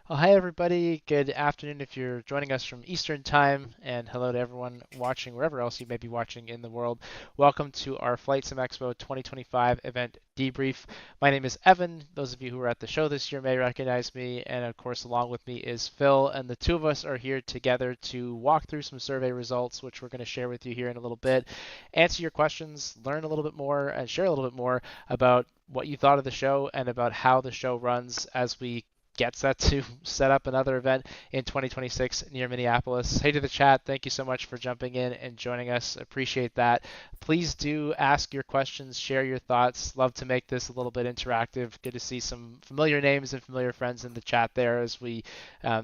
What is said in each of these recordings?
Well, hi everybody. Good afternoon if you're joining us from Eastern Time, and hello to everyone watching wherever else you may be watching in the world. Welcome to our FlightSimExpo 2025 event debrief. My name is Evan. Those of you who were at the show this year may recognize me, and of course, along with me is Phil, and the two of us are here together to walk through some survey results, which we're going to share with you here in a little bit, answer your questions, learn a little bit more, and share a little bit more about what you thought of the show and about how the show runs as we get set to set up another event in 2026 near Minneapolis. Hey to the chat, thank you so much for jumping in and joining us. Appreciate that. Please do ask your questions, share your thoughts. Love to make this a little bit interactive. Good to see some familiar names and familiar friends in the chat there as we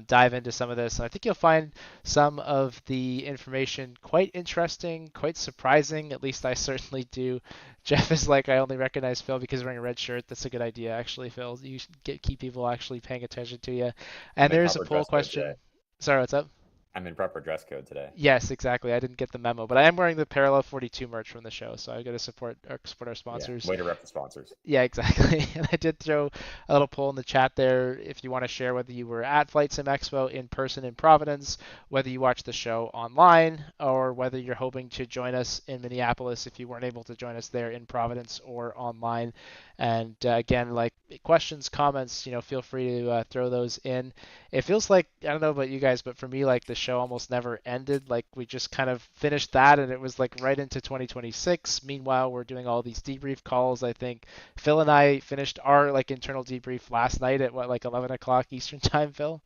dive into some of this. And I think you'll find some of the information quite interesting, quite surprising. At least I certainly do. Jeff is like, I only recognize Phil because he's wearing a red shirt. That's a good idea, actually, Phil. You should keep people actually paying attention to you. I'm And in there's a proper poll dress code today. question. Sorry, what's up? I'm in proper dress code today. Yes, exactly. I didn't get the memo, but I am wearing the Parallel 42 merch from the show, so I got to support our Yeah, sponsors. way to rep the sponsors. Yeah, exactly. And I did throw a little poll in the chat there if you want to share whether you were at Flight Sim Expo in person in Providence, whether you watched the show online, or whether you're hoping to join us in Minneapolis if you weren't able to join us there in Providence or online. And again, like questions, comments, feel free to throw those in. It feels like, I don't know about you guys, but for me, like the show almost never ended. Like we just kind of finished that and it was like right into 2026. Meanwhile, we're doing all these debrief calls. I think Phil and I finished our like internal debrief last night at what, like 11 o'clock Eastern time, Phil?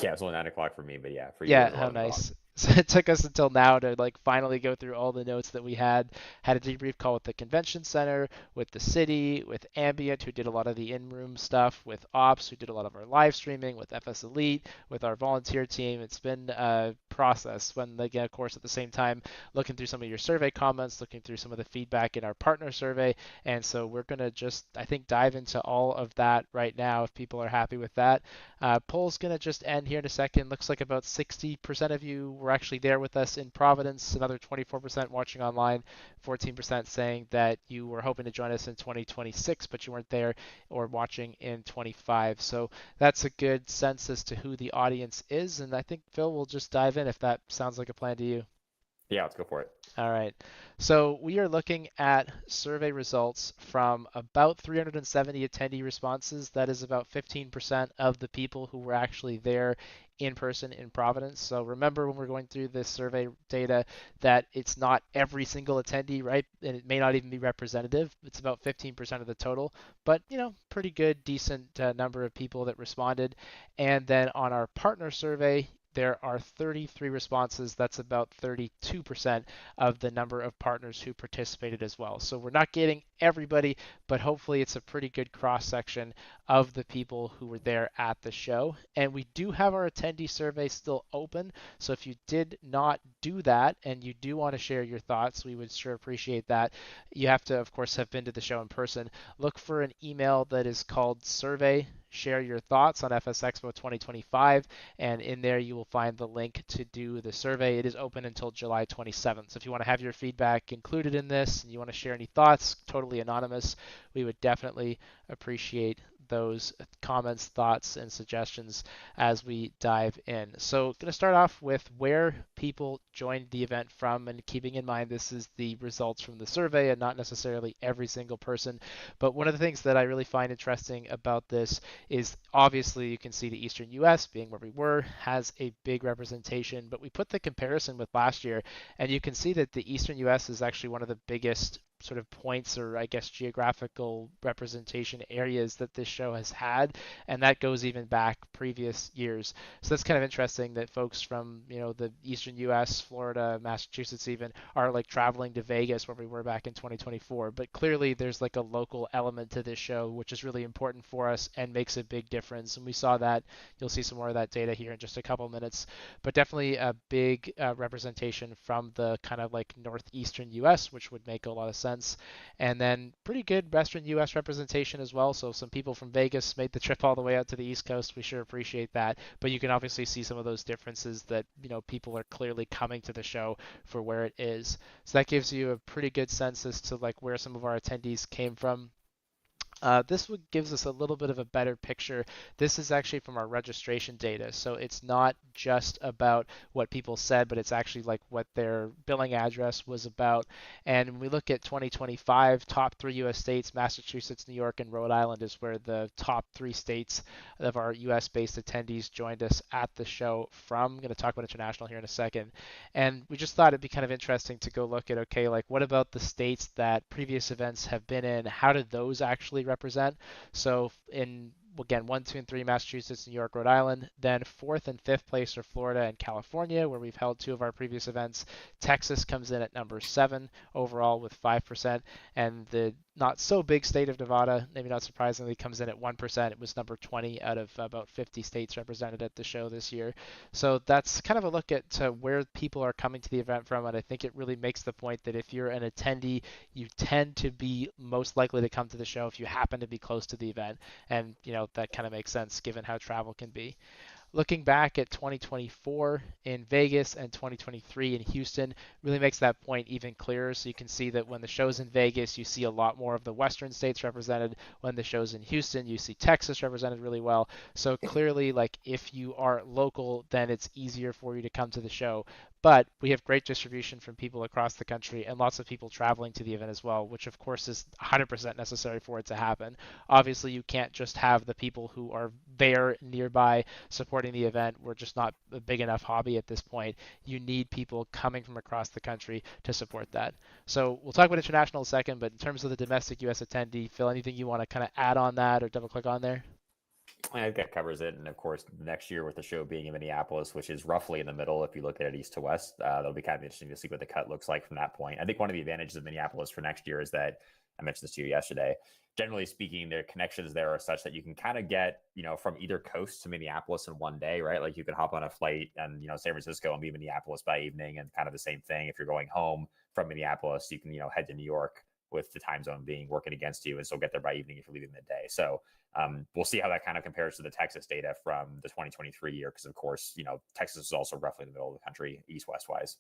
Yeah, it's only 9 o'clock for me, but yeah, for you it Yeah, was how 11 o'clock. nice. So it took us until now to like finally go through all the notes that we had. Had a debrief call with the convention center, with the city, with Ambient, who did a lot of the in-room stuff, with Ops, who did a lot of our live streaming, with FS Elite, with our volunteer team. It's been a process. When again, of course, at the same time, looking through some of your survey comments, looking through some of the feedback in our partner survey, and so we're gonna just, I think, dive into all of that right now if people are happy with that. Poll's going to just end here in a second. Looks like about 60% of you were actually there with us in Providence, another 24% watching online, 14% saying that you were hoping to join us in 2026, but you weren't there or watching in 25. So that's a good sense as to who the audience is. And I think Phil will just dive in if that sounds like a plan to you. Yeah, let's go for it. All right. So we are looking at survey results from about 370 attendee responses. That is about 15% of the people who were actually there in person in Providence. So remember when we're going through this survey data that it's not every single attendee, right? And it may not even be representative. It's about 15% of the total, but pretty good, decent number of people that responded. And then on our partner survey, there are 33 responses. That's about 32% of the number of partners who participated as well. So we're not getting everybody, but hopefully it's a pretty good cross section of the people who were there at the show. And we do have our attendee survey still open. So if you did not do that and you do want to share your thoughts, we would sure appreciate that. You have to, of course, have been to the show in person. Look for an email that is called survey. Share your thoughts on FSExpo 2025, and in there you will find the link to do the survey. It is open until July 27th. So if you want to have your feedback included in this and you want to share any thoughts, totally anonymous, we would definitely appreciate those comments, thoughts, and suggestions as we dive in. So, going to start off with where people joined the event from, and keeping in mind this is the results from the survey and not necessarily every single person. But one of the things that I really find interesting about this is obviously you can see the Eastern US being where we were has a big representation, but we put the comparison with last year, and you can see that the Eastern US is actually one of the biggest sort of points or I guess geographical representation areas that this show has had, and that goes even back previous years. So that's kind of interesting that folks from the Eastern U.S., Florida, Massachusetts even are like traveling to Vegas where we were back in 2024. But clearly there's like a local element to this show which is really important for us and makes a big difference. And we saw that. You'll see some more of that data here in just a couple minutes. But definitely a big representation from the kind of like northeastern U.S., which would make a lot of sense. And then pretty good Western U.S. representation as well. So some people from Vegas made the trip all the way out to the East Coast. We sure appreciate that. But you can obviously see some of those differences that people are clearly coming to the show for where it is. So that gives you a pretty good sense as to like where some of our attendees came from. This would gives us a little bit of a better picture. This is actually from our registration data, so it's not just about what people said, but it's actually like what their billing address was about. And when we look at 2025, top three U.S. states, Massachusetts, New York, and Rhode Island is where the top three states of our U.S.-based attendees joined us at the show from. I'm going to talk about international here in a second. And we just thought it'd be kind of interesting to go look at, okay, like what about the states that previous events have been in? How did those actually represent? So in again, one, two, and three, Massachusetts, New York, Rhode Island. Then fourth and fifth place are Florida and California, where we've held two of our previous events. Texas comes in at number seven overall with 5%. And the not so big state of Nevada, maybe not surprisingly, comes in at 1%. It was number 20 out of about 50 states represented at the show this year. So that's kind of a look at where people are coming to the event from, and I think it really makes the point that if you're an attendee, you tend to be most likely to come to the show if you happen to be close to the event, and that kind of makes sense given how travel can be. Looking back at 2024 in Vegas and 2023 in Houston really makes that point even clearer. So you can see that when the show's in Vegas, you see a lot more of the western states represented. When the show's in Houston, you see Texas represented really well. So clearly, like if you are local, then it's easier for you to come to the show. But we have great distribution from people across the country and lots of people traveling to the event as well, which of course is 100% necessary for it to happen. Obviously, you can't just have the people who are there nearby supporting the event. We're just not a big enough hobby at this point. You need people coming from across the country to support that. So we'll talk about international in a second, but in terms of the domestic U.S. attendee, Phil, anything you want to kind of add on that or double click on there? I think that covers it. And of course, next year with the show being in Minneapolis, which is roughly in the middle, if you look at it east to west, that'll be kind of interesting to see what the cut looks like from that point. I think one of the advantages of Minneapolis for next year is that I mentioned this to you yesterday. Generally speaking, their connections there are such that you can kind of get, from either coast to Minneapolis in one day, right? Like you could hop on a flight and, San Francisco and be in Minneapolis by evening, and kind of the same thing. If you're going home from Minneapolis, you can, head to New York with the time zone being working against you and still get there by evening if you're leaving midday. So we'll see how that kind of compares to the Texas data from the 2023 year, because of course, Texas is also roughly in the middle of the country, east-west wise.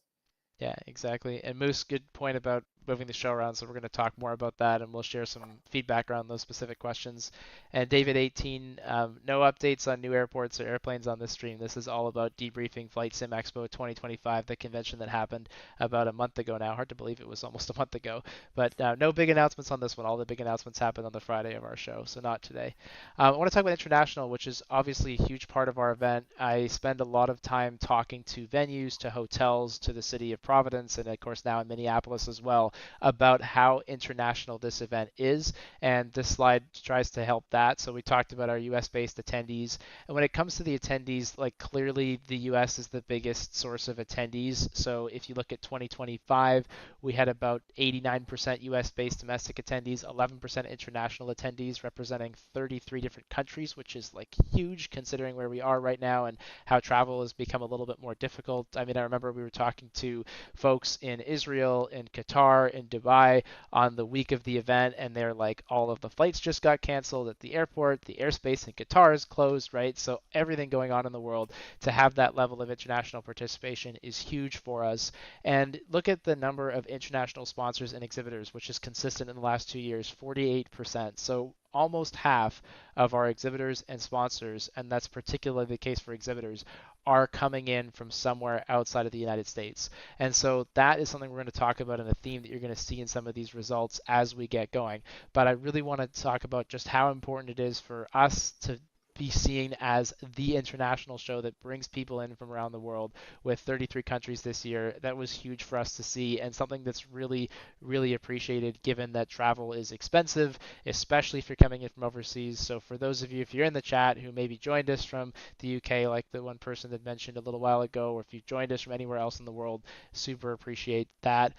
Yeah, exactly. And Moose, good point about moving the show around. So we're going to talk more about that, and we'll share some feedback around those specific questions. And David 18, no updates on new airports or airplanes on this stream. This is all about debriefing FlightSimExpo 2025, the convention that happened about a month ago now. Hard to believe it was almost a month ago. But no big announcements on this one. All the big announcements happened on the Friday of our show, so not today. I want to talk about international, which is obviously a huge part of our event. I spend a lot of time talking to venues, to hotels, to the city of Providence, and of course now in Minneapolis as well, about how international this event is. And this slide tries to help that. So we talked about our US based attendees. And when it comes to the attendees, like clearly the US is the biggest source of attendees. So if you look at 2025, we had about 89% US based domestic attendees, 11% international attendees, representing 33 different countries, which is like huge considering where we are right now and how travel has become a little bit more difficult. I mean, I remember we were talking to folks in Israel, in Qatar, in Dubai on the week of the event, and they're like, all of the flights just got canceled at the airport, the airspace in Qatar is closed, right? So everything going on in the world, to have that level of international participation is huge for us. And look at the number of international sponsors and exhibitors, which is consistent in the last 2 years, 48%. So almost half of our exhibitors and sponsors, and that's particularly the case for exhibitors, are coming in from somewhere outside of the United States. And so that is something we're going to talk about, in a theme that you're going to see in some of these results as we get going. But I really want to talk about just how important it is for us to be seen as the international show that brings people in from around the world with 33 countries this year. That was huge for us to see, and something that's really, really appreciated given that travel is expensive, especially if you're coming in from overseas. So for those of you, if you're in the chat who maybe joined us from the UK, like the one person that mentioned a little while ago, or if you've joined us from anywhere else in the world, super appreciate that.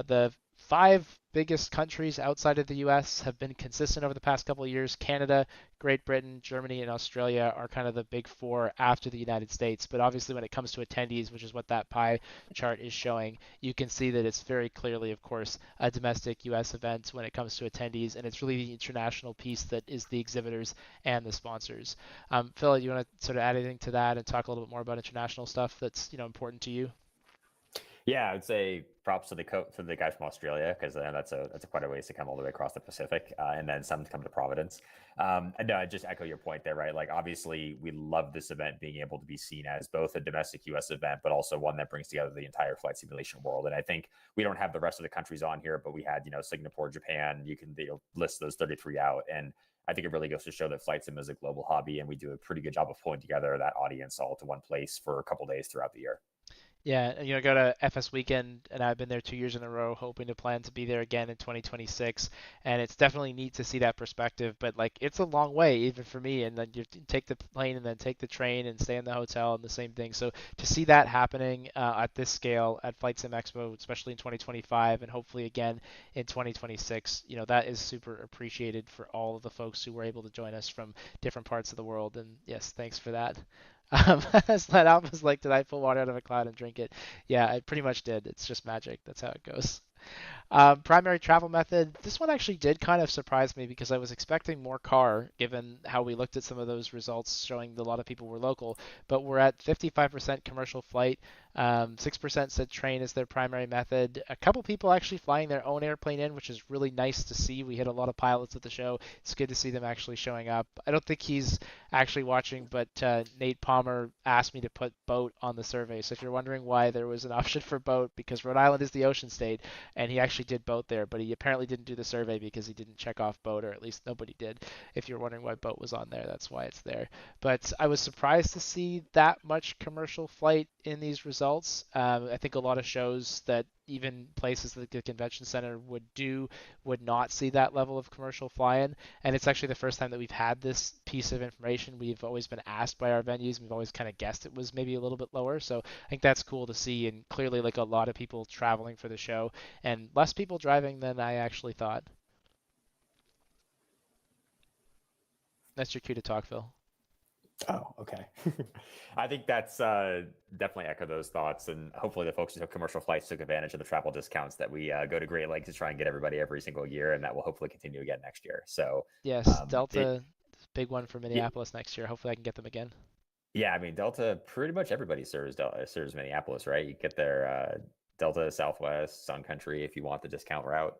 The five biggest countries outside of the US have been consistent over the past couple of years. Canada, Great Britain, Germany, and Australia are kind of the big four after the United States. But obviously, when it comes to attendees, which is what that pie chart is showing, you can see that it's very clearly, of course, a domestic US event when it comes to attendees. And it's really the international piece that is the exhibitors and the sponsors. Phil, you want to sort of add anything to that and talk a little bit more about international stuff that's important to you? Yeah, I would say props to the guy from Australia because that's a quite a ways to come all the way across the Pacific, and then some to come to Providence. And no, I just echo your point there, right? Like obviously, we love this event being able to be seen as both a domestic U.S. event, but also one that brings together the entire flight simulation world. And I think we don't have the rest of the countries on here, but we had Singapore, Japan. You can list those 33 out, and I think it really goes to show that flight sim is a global hobby, and we do a pretty good job of pulling together that audience all to one place for a couple days throughout the year. Yeah, and go to FS weekend, and I've been there 2 years in a row, hoping to plan to be there again in 2026. And it's definitely neat to see that perspective. But like, it's a long way even for me. And then you take the plane and then take the train and stay in the hotel and the same thing. So to see that happening at this scale at Flight Sim Expo, especially in 2025, and hopefully again in 2026, that is super appreciated for all of the folks who were able to join us from different parts of the world. And yes, thanks for that. That album's like, did I pull water out of a cloud and drink it? Yeah, I pretty much did. It's just magic. That's how it goes. Primary travel method. This one actually did kind of surprise me because I was expecting more car, given how we looked at some of those results showing that a lot of people were local. But we're at 55% commercial flight. 6% said train is their primary method. A couple people actually flying their own airplane in, which is really nice to see. We had a lot of pilots at the show. It's good to see them actually showing up. I don't think he's actually watching, but Nate Palmer asked me to put boat on the survey. So if you're wondering why there was an option for boat, because Rhode Island is the ocean state, and he actually did boat there, but he apparently didn't do the survey because he didn't check off boat, or at least nobody did. If you're wondering why boat was on there, that's why it's there. But I was surprised to see that much commercial flight in these results. I think a lot of shows that even places like the convention center would not see that level of commercial fly-in, and it's actually the first time that we've had this piece of information. We've always been asked by our venues, and we've always kind of guessed it was maybe a little bit lower. So I think that's cool to see, and clearly like a lot of people traveling for the show and less people driving than I actually thought. That's your cue to talk, Phil. Oh, okay. I think that's definitely echo those thoughts, and hopefully the folks who took commercial flights took advantage of the travel discounts that we go to great lengths to try and get everybody every single year, and that will hopefully continue again next year. So, Yes, it, Delta, big one for Minneapolis next year. Hopefully I can get them again. yeah, I mean Delta, pretty much everybody serves Minneapolis, right? You get their Delta, Southwest, Sun Country if you want the discount route.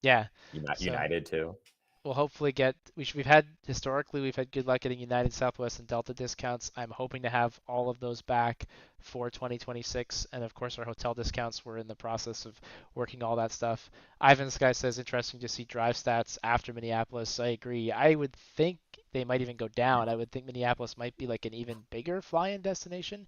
Yeah. So United too. we'll hopefully get we've had historically we've had good luck getting United, Southwest, and Delta discounts. I'm hoping to have all of those back for 2026, and of course our hotel discounts. We're in the process of working all that stuff. Ivan Sky says interesting to see drive stats after Minneapolis. I agree. I would think they might even go down. I would think Minneapolis might be like an even bigger fly-in destination.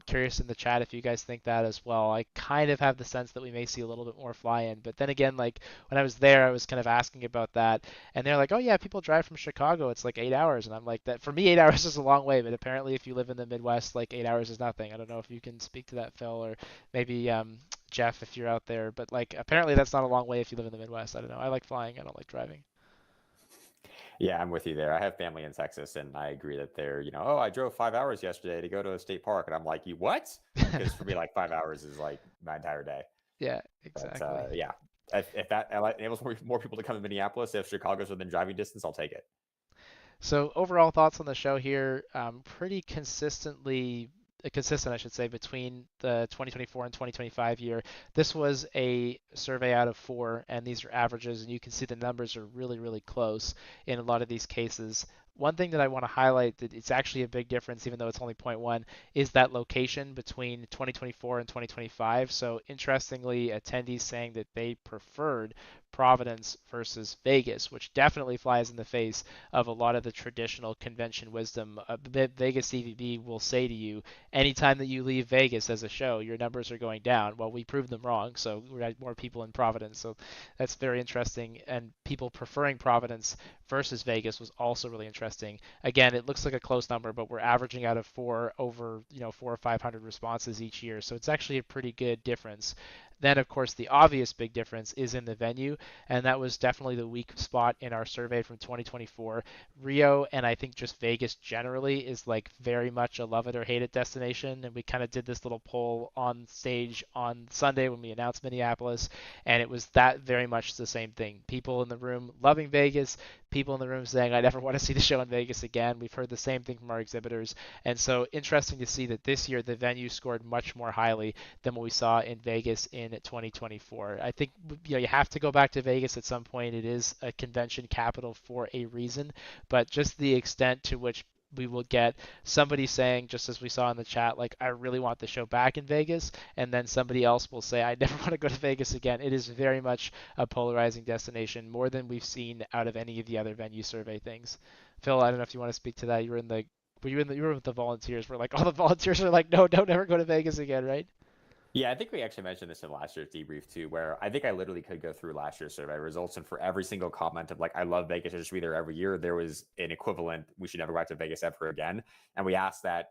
Curious in the chat if you guys think that as well. I kind of have the sense that we may see a little bit more fly-in, but then again, like when I was there, I was kind of asking about that, and they're like, "Oh yeah, people drive from Chicago. It's like 8 hours," and I'm like, "That for me, 8 hours is a long way, but apparently, if you live in the Midwest, like 8 hours is nothing." I don't know if you can speak to that, Phil, or maybe Jeff, if you're out there, but like apparently that's not a long way if you live in the Midwest. I don't know. I like flying. I don't like driving. Yeah, I'm with you there. I have family in Texas, and I agree that oh, I drove 5 hours yesterday to go to a state park, and I'm like, you what? Because for me, like 5 hours is like my entire day. Yeah, But exactly. yeah, if that enables more people to come to Minneapolis, if Chicago's within driving distance, I'll take it. So overall thoughts on the show here, pretty consistent, I should say, between the 2024 and 2025 year. This was a survey out of 4, and these are averages, and you can see the numbers are really, really close in a lot of these cases. One thing that I want to highlight that it's actually a big difference, even though it's only zero point 0.1, is that location between 2024 and 2025. So interestingly, attendees saying that they preferred Providence versus Vegas, which definitely flies in the face of a lot of the traditional convention wisdom. Vegas CVB will say to you, anytime that you leave Vegas as a show, your numbers are going down. Well, we proved them wrong, so we had more people in Providence. So that's very interesting. And people preferring Providence versus Vegas was also really interesting. Again, it looks like a close number, but we're averaging out of 4 over, 4 or 500 responses each year. So it's actually a pretty good difference. Then, of course, the obvious big difference is in the venue, and that was definitely the weak spot in our survey from 2024. Rio, and I think just Vegas generally, is like very much a love it or hate it destination, and we kind of did this little poll on stage on Sunday when we announced Minneapolis, and it was that very much the same thing. People in the room loving Vegas, people in the room saying, I never want to see the show in Vegas again. We've heard the same thing from our exhibitors. And so interesting to see that this year the venue scored much more highly than what we saw in Vegas in 2024. I think you have to go back to Vegas at some point. It is a convention capital for a reason, but just the extent to which we will get somebody saying, just as we saw in the chat, like, I really want the show back in Vegas, and then somebody else will say, I never want to go to Vegas again. It is very much a polarizing destination, more than we've seen out of any of the other venue survey things. Phil, I don't know if you want to speak to that. You were with the volunteers, where like all the volunteers are like, no, don't ever go to Vegas again, right? Yeah, I think we actually mentioned this in last year's debrief too, where I think I literally could go through last year's survey results, and for every single comment of like, I love Vegas, I should be there every year, there was an equivalent, we should never go back to Vegas ever again. And we asked that,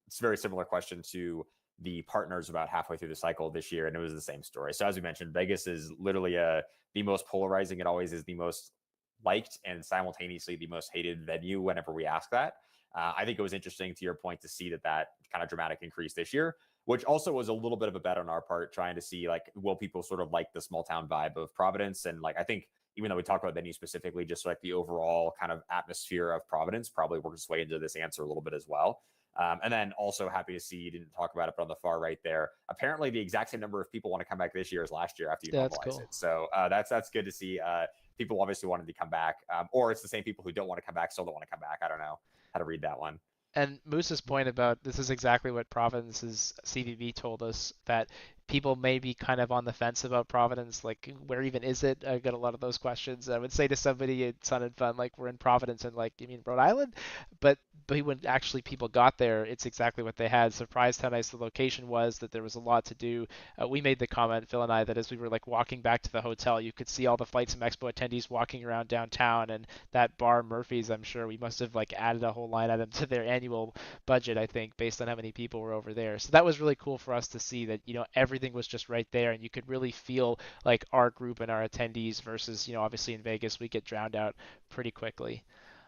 it's a very similar question to the partners about halfway through the cycle this year, and it was the same story. So as we mentioned, Vegas is literally the most polarizing. It always is the most liked and simultaneously the most hated venue whenever we ask that. I think it was interesting, to your point, to see that kind of dramatic increase this year, which also was a little bit of a bet on our part, trying to see like, will people sort of like the small town vibe of Providence? And like, I think even though we talk about venue specifically, just like the overall kind of atmosphere of Providence probably works its way into this answer a little bit as well. And then also happy to see you didn't talk about it, but on the far right there, apparently the exact same number of people want to come back this year as last year after you Yeah, that's normalize cool. it. So that's good to see. People obviously wanted to come back, or it's the same people who don't want to come back still don't want to come back. I don't know how to read that one. And Moose's point about this is exactly what Providence's CVB told us, that people may be kind of on the fence about Providence, like, where even is it? I got a lot of those questions. I would say to somebody it sounded fun, like, we're in Providence, and like, you mean Rhode Island? But when actually people got there, it's exactly what they had. Surprised how nice the location was, that there was a lot to do. We made the comment, Phil and I, that as we were like walking back to the hotel, you could see all the FlightSimExpo attendees walking around downtown, and that bar Murphy's, I'm sure we must have like added a whole line item to their annual budget, I think, based on how many people were over there. So that was really cool for us to see that, everything was just right there, and you could really feel like our group and our attendees versus, obviously in Vegas, we get drowned out pretty quickly.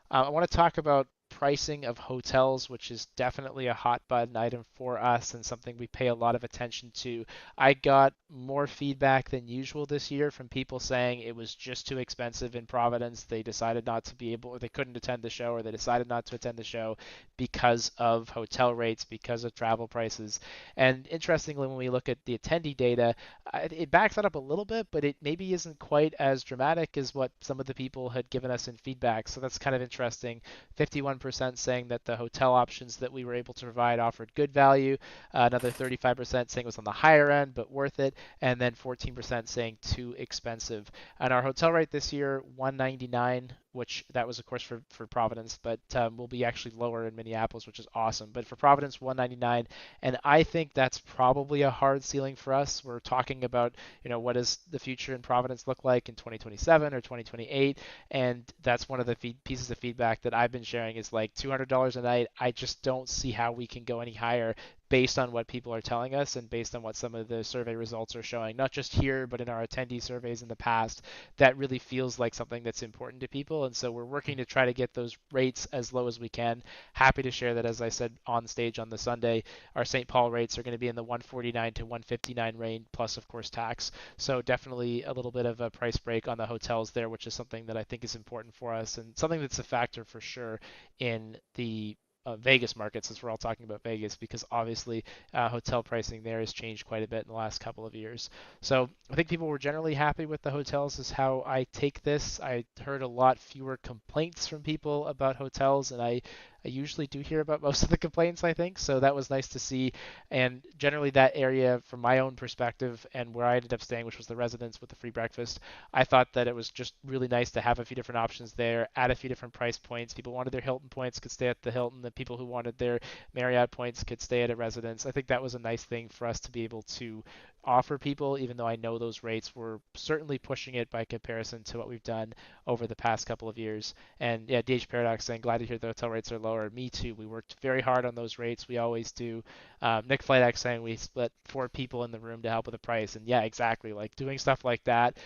I want to talk about pricing of hotels, which is definitely a hot button item for us and something we pay a lot of attention to. I got more feedback than usual this year from people saying it was just too expensive in Providence. They decided not to be able, or they couldn't attend the show, or they decided not to attend the show because of hotel rates, because of travel prices. And interestingly, when we look at the attendee data, it backs that up a little bit, but it maybe isn't quite as dramatic as what some of the people had given us in feedback. So that's kind of interesting. 51% saying that the hotel options that we were able to provide offered good value. Another 35% saying it was on the higher end but worth it, and then 14% saying too expensive. And our hotel rate this year, 199, which that was of course for Providence, but will be actually lower in Minneapolis, which is awesome. But for Providence, 199, and I think that's probably a hard ceiling for us. We're talking about, what does the future in Providence look like in 2027 or 2028, and that's one of the pieces of feedback that I've been sharing is like $200 a night. I just don't see how we can go any higher based on what people are telling us and based on what some of the survey results are showing, not just here, but in our attendee surveys in the past. That really feels like something that's important to people. And so we're working to try to get those rates as low as we can. Happy to share that, as I said on stage on the Sunday, our St. Paul rates are going to be in the 149 to 159 range, plus, of course, tax. So definitely a little bit of a price break on the hotels there, which is something that I think is important for us and something that's a factor for sure in the Vegas market, since we're all talking about Vegas, because obviously hotel pricing there has changed quite a bit in the last couple of years. So I think people were generally happy with the hotels, is how I take this. I heard a lot fewer complaints from people about hotels, and I usually do hear about most of the complaints, I think. So that was nice to see. And generally, that area, from my own perspective, and where I ended up staying, which was the residence with the free breakfast, I thought that it was just really nice to have a few different options there, at a few different price points. People wanted their Hilton points could stay at the Hilton. The people who wanted their Marriott points could stay at a residence. I think that was a nice thing for us to be able to offer people, even though I know those rates were certainly pushing it by comparison to what we've done over the past couple of years. And yeah, DH Paradox saying, glad to hear the hotel rates are lower. Me too. We worked very hard on those rates. We always do. Nick FlightX saying we split 4 people in the room to help with the price. And yeah, exactly. Like doing stuff like that,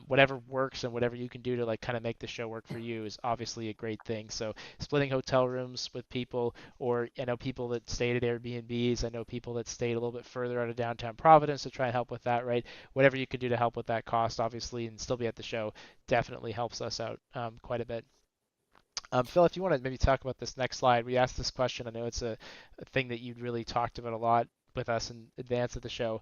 whatever works and whatever you can do to like kind of make the show work for you is obviously a great thing. So splitting hotel rooms with people, or I know people that stayed at Airbnbs. I know people that stayed a little bit further out of downtown Providence to try and help with that, right? Whatever you can do to help with that cost, obviously, and still be at the show definitely helps us out quite a bit. Phil, if you want to maybe talk about this next slide, we asked this question. I know it's a thing that you'd really talked about a lot with us in advance of the show.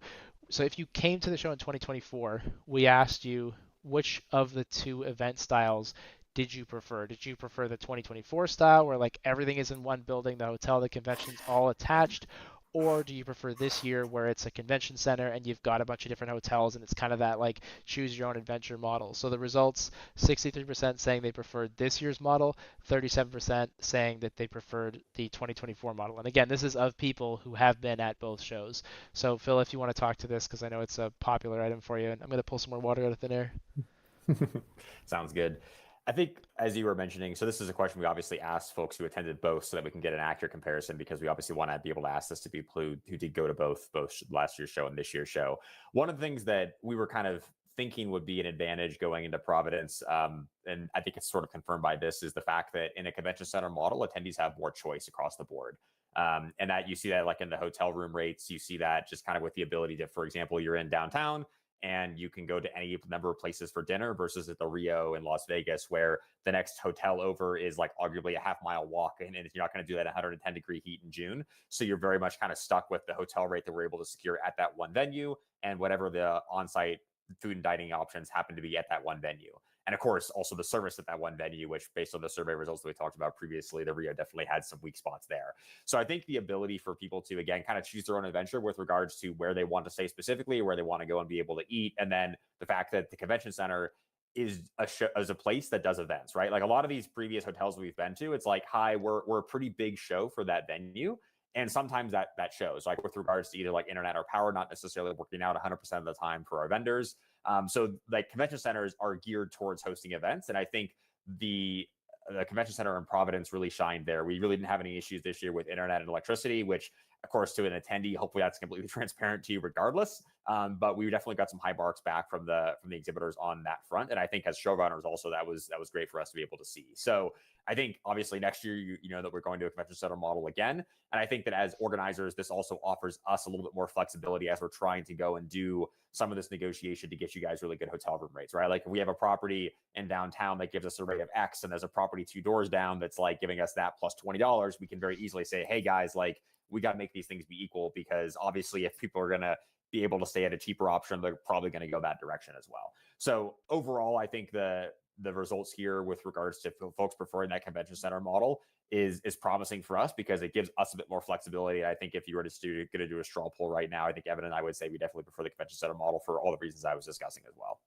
So if you came to the show in 2024, we asked you which of the two event styles did you prefer? Did you prefer the 2024 style where like everything is in one building, the hotel, the convention's all attached? Or do you prefer this year where it's a convention center and you've got a bunch of different hotels and it's kind of that like choose your own adventure model? So the results 63% saying they preferred this year's model, 37% saying that they preferred the 2024 model. And again, this is of people who have been at both shows. So, Phil, if you want to talk to this, because I know it's a popular item for you, and I'm going to pull some more water out of thin air. Sounds good. I think, as you were mentioning, so this is a question we obviously asked folks who attended both so that we can get an accurate comparison because we obviously want to be able to ask this to people who did go to both last year's show and this year's show. One of the things that we were kind of thinking would be an advantage going into Providence, and I think it's sort of confirmed by this, is the fact that in a convention center model, attendees have more choice across the board. And that you see that like in the hotel room rates, you see that just kind of with the ability to, for example, you're in downtown and you can go to any number of places for dinner versus at the Rio in Las Vegas, where the next hotel over is like arguably a half-mile walk. And you're not going to do that in 110-degree heat in June. So you're very much kind of stuck with the hotel rate that we're able to secure at that one venue and whatever the on-site food and dining options happen to be at that one venue. And of course, also the service at that one venue, which based on the survey results that we talked about previously, the Rio definitely had some weak spots there. So I think the ability for people to, again, kind of choose their own adventure with regards to where they want to stay specifically, where they want to go and be able to eat. And then the fact that the convention center is a place that does events, right? Like a lot of these previous hotels we've been to, it's like, hi, we're a pretty big show for that venue. And sometimes that shows, like with regards to either like internet or power, not necessarily working out 100% of the time for our vendors. So like convention centers are geared towards hosting events. And I think the convention center in Providence really shined there. We really didn't have any issues this year with internet and electricity, which of course to an attendee, hopefully that's completely transparent to you regardless. But we definitely got some high marks back from the exhibitors on that front. And I think as showrunners also that was great for us to be able to see. So I think obviously next year, you know that we're going to a convention center model again. And I think that as organizers, this also offers us a little bit more flexibility as we're trying to go and do some of this negotiation to get you guys really good hotel room rates, right? Like if we have a property in downtown that gives us a rate of X and there's a property 2 doors down that's like giving us that plus $20, we can very easily say, hey guys, like we got to make these things be equal because obviously if people are going to be able to stay at a cheaper option, they're probably going to go that direction as well. So overall, I think the results here with regards to folks preferring that convention center model is promising for us because it gives us a bit more flexibility. I think if you were going to do a straw poll right now, I think Evan and I would say we definitely prefer the convention center model for all the reasons I was discussing as well.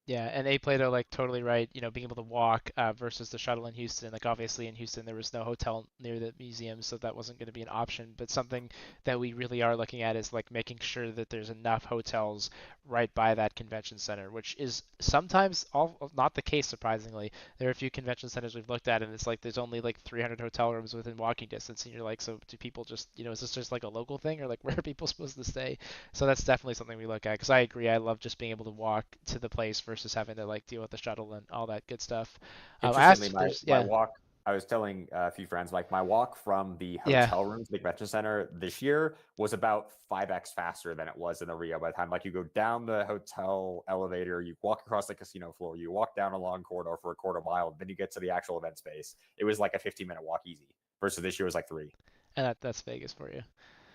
Yeah, and A Plato like totally right. You know, being able to walk versus the shuttle in Houston. Like obviously in Houston there was no hotel near the museum, so that wasn't going to be an option. But something that we really are looking at is like making sure that there's enough hotels right by that convention center, which is sometimes all not the case. Surprisingly, there are a few convention centers we've looked at, and it's like there's only like 300 hotel rooms within walking distance, and you're like, so do people just, you know, is this just like a local thing, or like where are people supposed to stay? So that's definitely something we look at because I agree. I love just being able to walk to the place versus having to like deal with the shuttle and all that good stuff. I asked Interestingly, if my there's my yeah walk. I was telling a few friends, like my walk from the yeah hotel room to the convention center this year was about 5x faster than it was in the Rio. By the time, like you go down the hotel elevator, you walk across the casino floor, you walk down a long corridor for a quarter mile, and then you get to the actual event space. It was like a 15-minute walk easy. Versus this year was like 3. and that's Vegas for you.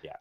Yeah.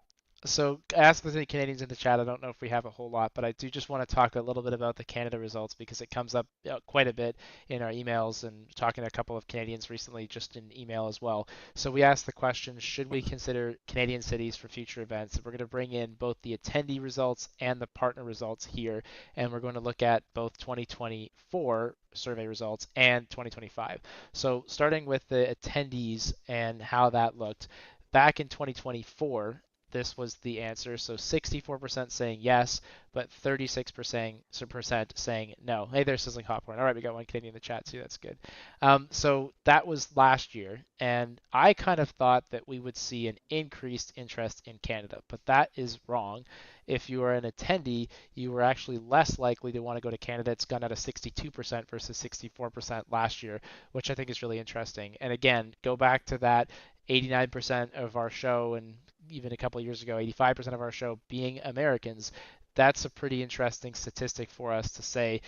So ask if there's any Canadians in the chat. I don't know if we have a whole lot, but I do just want to talk a little bit about the Canada results because it comes up quite a bit in our emails and talking to a couple of Canadians recently just in email as well. So we asked the question, should we consider Canadian cities for future events? We're going to bring in both the attendee results and the partner results here, and we're going to look at both 2024 survey results and 2025. So starting with the attendees and how that looked, back in 2024, this was the answer. So 64% saying yes, but 36% saying no. Hey, there's Sizzling Popcorn. All right, we got one Canadian in the chat too. That's good. So that was last year, and I kind of thought that we would see an increased interest in Canada, but that is wrong. If you are an attendee, you were actually less likely to want to go to Canada. It's gone out of 62% versus 64% last year, which I think is really interesting. And again, go back to that 89% of our show and even a couple of years ago, 85% of our show being Americans, that's a pretty interesting statistic for us to say,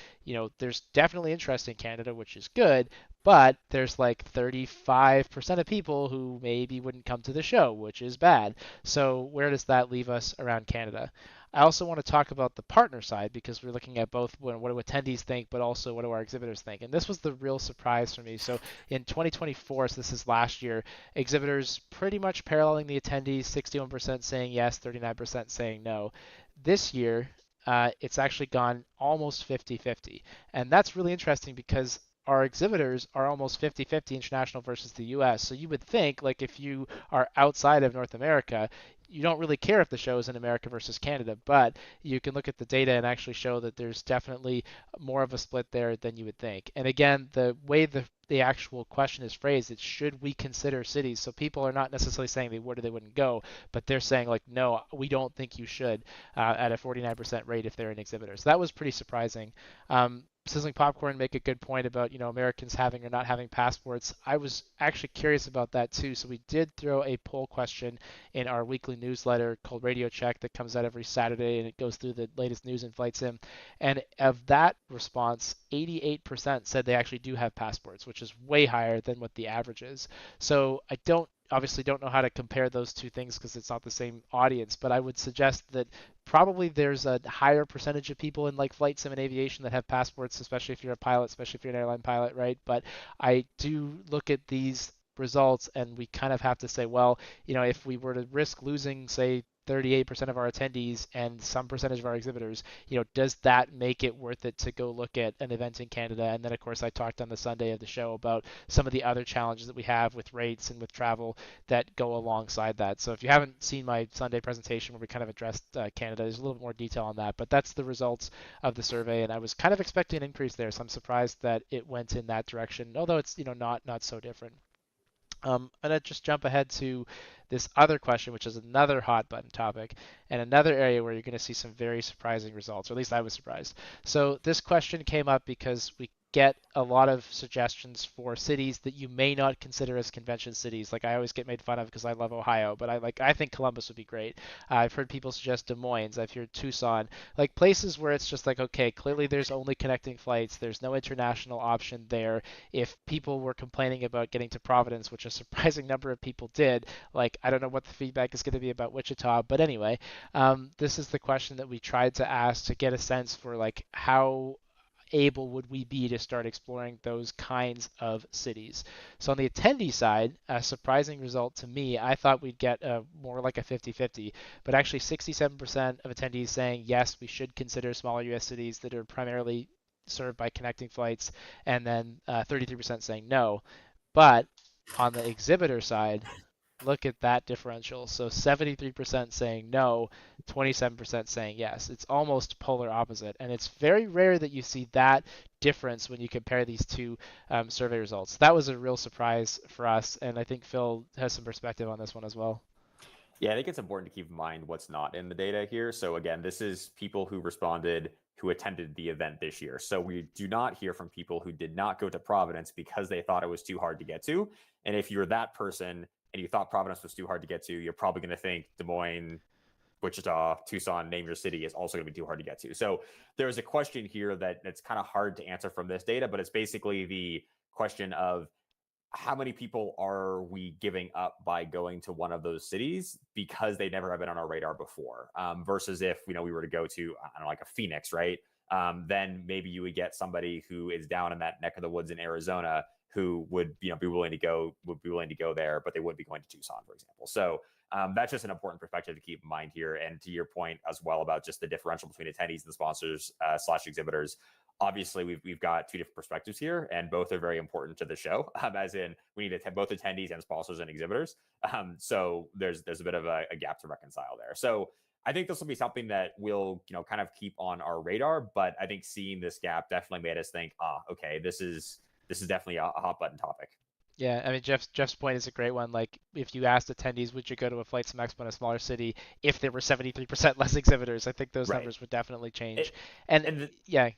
there's definitely interest in Canada, which is good, but there's like 35% of people who maybe wouldn't come to the show, which is bad. So where does that leave us around Canada? I also want to talk about the partner side because we're looking at both what do attendees think, but also what do our exhibitors think. And this was the real surprise for me. So in 2024, so this is last year, exhibitors pretty much paralleling the attendees, 61% saying yes, 39% saying no. This year, it's actually gone almost 50-50. And that's really interesting because our exhibitors are almost 50-50 international versus the US. So you would think, like, if you are outside of North America, you don't really care if the show is in America versus Canada, but you can look at the data and actually show that there's definitely more of a split there than you would think. And again, the way the actual question is phrased, it's should we consider cities? So people are not necessarily saying they would or they wouldn't go, but they're saying like, no, we don't think you should at a 49% rate if they're an exhibitor. So that was pretty surprising. Sizzling Popcorn make a good point about Americans having or not having passports. I was actually curious about that too. So we did throw a poll question in our weekly newsletter called Radio Check that comes out every Saturday and it goes through the latest news in flight sim. And of that response, 88% said they actually do have passports, which is way higher than what the average is. So I obviously don't know how to compare those two things because it's not the same audience, but I would suggest that probably there's a higher percentage of people in like flight sim and aviation that have passports, especially if you're a pilot, especially if you're an airline pilot, right? But I do look at these results and we kind of have to say, well, if we were to risk losing, say, 38% of our attendees and some percentage of our exhibitors, does that make it worth it to go look at an event in Canada? And then, of course, I talked on the Sunday of the show about some of the other challenges that we have with rates and with travel that go alongside that. So if you haven't seen my Sunday presentation where we kind of addressed Canada, there's a little bit more detail on that. But that's the results of the survey, and I was kind of expecting an increase there, so I'm surprised that it went in that direction, although it's not so different. I'm gonna just jump ahead to this other question, which is another hot button topic and another area where you're going to see some very surprising results, or at least I was surprised. So this question came up because we get a lot of suggestions for cities that you may not consider as convention cities. Like I always get made fun of because I love Ohio, but I think Columbus would be great. I've heard people suggest Des Moines. I've heard Tucson, like places where it's just like, okay, clearly there's only connecting flights. There's no international option there. If people were complaining about getting to Providence, which a surprising number of people did, like I don't know what the feedback is going to be about Wichita, but anyway, this is the question that we tried to ask to get a sense for like how able would we be to start exploring those kinds of cities. So on the attendee side, a surprising result to me, I thought we'd get more like a 50-50, but actually 67% of attendees saying yes, we should consider smaller US cities that are primarily served by connecting flights, and then 33% saying no. But on the exhibitor side, look at that differential. So 73% saying no, 27% saying yes. It's almost polar opposite. And it's very rare that you see that difference when you compare these two survey results. That was a real surprise for us. And I think Phil has some perspective on this one as well. Yeah, I think it's important to keep in mind what's not in the data here. So again, this is people who responded who attended the event this year. So we do not hear from people who did not go to Providence because they thought it was too hard to get to. And if you're that person and you thought Providence was too hard to get to, you're probably going to think Des Moines, Wichita, Tucson, name your city, is also going to be too hard to get to. So there's a question here that's kind of hard to answer from this data, but it's basically the question of how many people are we giving up by going to one of those cities because they never have been on our radar before, versus if we were to go to, I don't know, like a Phoenix, right? Then maybe you would get somebody who is down in that neck of the woods in Arizona who would be willing to go there, but they wouldn't be going to Tucson, for example. So that's just an important perspective to keep in mind here. And to your point as well about just the differential between attendees and the sponsors slash exhibitors, obviously we've got two different perspectives here, and both are very important to the show. As in, we need both attendees and sponsors and exhibitors. So there's a bit of a gap to reconcile there. So I think this will be something that we'll kind of keep on our radar. But I think seeing this gap definitely made us think, okay, this is definitely a hot button topic. Yeah, I mean Jeff's point is a great one. Like if you asked attendees, would you go to a FlightSimExpo in a smaller city if there were 73% less exhibitors? I think those Right. numbers would definitely change. It, And and the, yeah,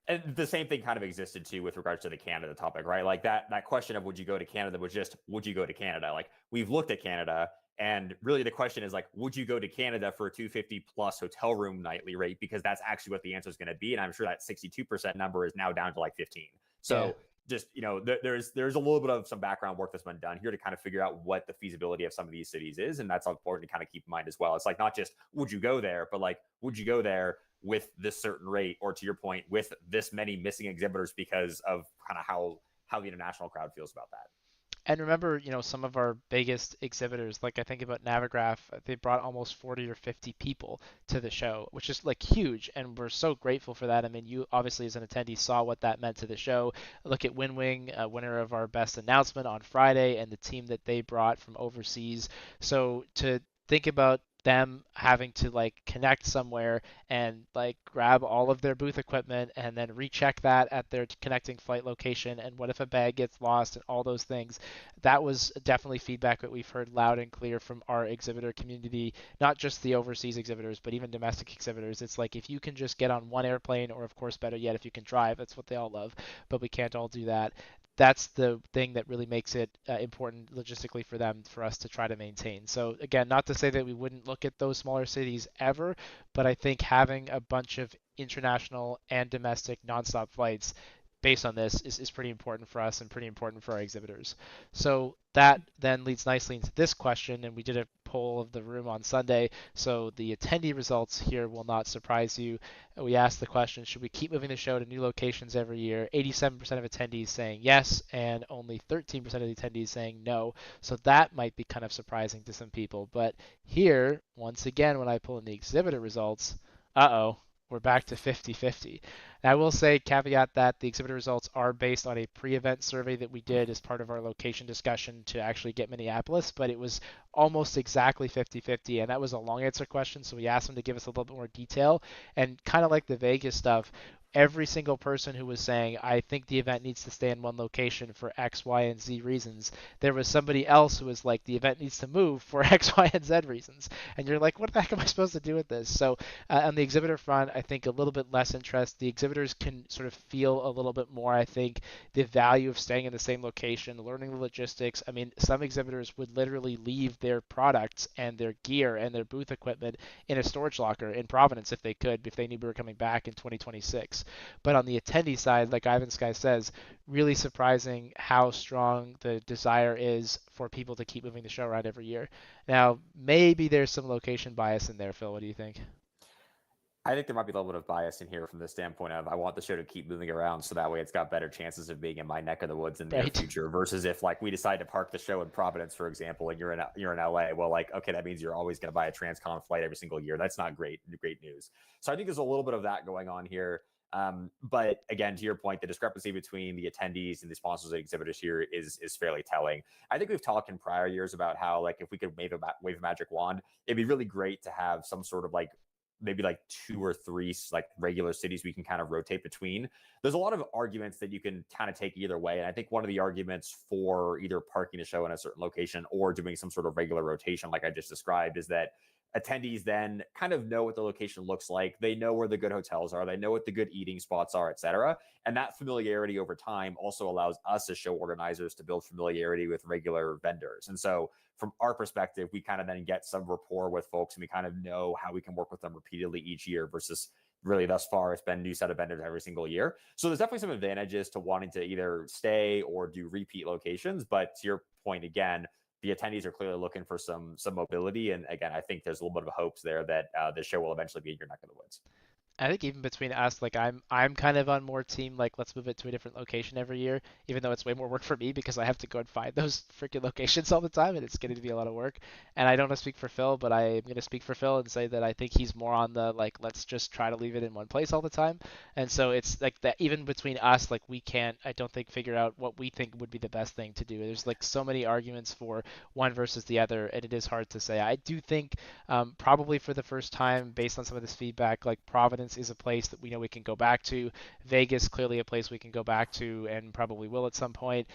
and the same thing kind of existed too with regards to the Canada topic, right? Like that question of would you go to Canada was just would you go to Canada? Like we've looked at Canada And really the question is like, would you go to Canada for a 250 plus hotel room nightly rate? Because that's actually what the answer is going to be. And I'm sure that 62% number is now down to like 15. Yeah. So just, there's a little bit of some background work that's been done here to kind of figure out what the feasibility of some of these cities is. And that's important to kind of keep in mind as well. It's like, not just would you go there, but like, would you go there with this certain rate, or to your point, with this many missing exhibitors because of kind of how the international crowd feels about that. And remember, some of our biggest exhibitors, like I think about Navigraph, they brought almost 40 or 50 people to the show, which is like huge, and we're so grateful for that. I mean, you obviously as an attendee saw what that meant to the show. Look at WinWing, winner of our best announcement on Friday, and the team that they brought from overseas. So to think about them having to like connect somewhere and like grab all of their booth equipment and then recheck that at their connecting flight location, and what if a bag gets lost and all those things, that was definitely feedback that we've heard loud and clear from our exhibitor community, not just the overseas exhibitors, but even domestic exhibitors. It's like if you can just get on one airplane, or of course, better yet, if you can drive, that's what they all love, but we can't all do that. That's the thing that really makes it important logistically for them, for us to try to maintain. So again, not to say that we wouldn't look at those smaller cities ever, but I think having a bunch of international and domestic nonstop flights based on this is pretty important for us and pretty important for our exhibitors. So that then leads nicely into this question, and we did a poll of the room on Sunday, so the attendee results here will not surprise you. We asked the question, should we keep moving the show to new locations every year? 87% of attendees saying yes, and only 13% of the attendees saying no. So that might be kind of surprising to some people. But here, once again, when I pull in the exhibitor results, uh-oh, we're back to 50-50. And I will say, caveat that the exhibitor results are based on a pre-event survey that we did as part of our location discussion to actually get Minneapolis, but it was almost exactly 50-50, and that was a long answer question, so we asked them to give us a little bit more detail. And kind of like the Vegas stuff, every single person who was saying, I think the event needs to stay in one location for X, Y, and Z reasons, there was somebody else who was like, the event needs to move for X, Y, and Z reasons. And you're like, what the heck am I supposed to do with this? So on the exhibitor front, I think a little bit less interest. The exhibitors can sort of feel a little bit more, I think, the value of staying in the same location, learning the logistics. I mean, some exhibitors would literally leave their products and their gear and their booth equipment in a storage locker in Providence if they could, if they knew we were coming back in 2026. But on the attendee side, like Ivan Sky says, really surprising how strong the desire is for people to keep moving the show around every year. Now, maybe there's some location bias in there, Phil. What do you think? I think there might be a little bit of bias in here from the standpoint of I want the show to keep moving around so that way it's got better chances of being in my neck of the woods in the near Right. future versus if like we decide to park the show in Providence, for example, and you're in LA. Well, like okay, that means you're always going to buy a transcon flight every single year. That's not great news. So I think there's a little bit of that going on here. But again, to your point, the discrepancy between the attendees and the sponsors and exhibitors here is fairly telling. I think we've talked in prior years about how like if we could wave a magic wand, it'd be really great to have some sort of like maybe like two or three like regular cities we can kind of rotate between. There's a lot of arguments that you can kind of take either way. And I think one of the arguments for either parking a show in a certain location or doing some sort of regular rotation, like I just described, is that attendees then kind of know what the location looks like. They know where the good hotels are. They know what the good eating spots are, et cetera. And that familiarity over time also allows us as show organizers to build familiarity with regular vendors. And so from our perspective, we kind of then get some rapport with folks and we kind of know how we can work with them repeatedly each year versus really thus far it's been a new set of vendors every single year. So there's definitely some advantages to wanting to either stay or do repeat locations. But to your point again, the attendees are clearly looking for some mobility. And again, I think there's a little bit of hopes there that the show will eventually be in your neck of the woods. I think even between us, like I'm kind of on more team like let's move it to a different location every year, even though it's way more work for me because I have to go and find those freaking locations all the time and it's getting to be a lot of work. And I don't want to speak for Phil, but I'm going to speak for Phil and say that I think he's more on the like let's just try to leave it in one place all the time. And so it's like that even between us, like we can't, I don't think, figure out what we think would be the best thing to do. There's like so many arguments for one versus the other, and it is hard to say. I do think probably for the first time, based on some of this feedback, like Providence is a place that we know we can go back to. Vegas, clearly a place we can go back to and probably will at some point.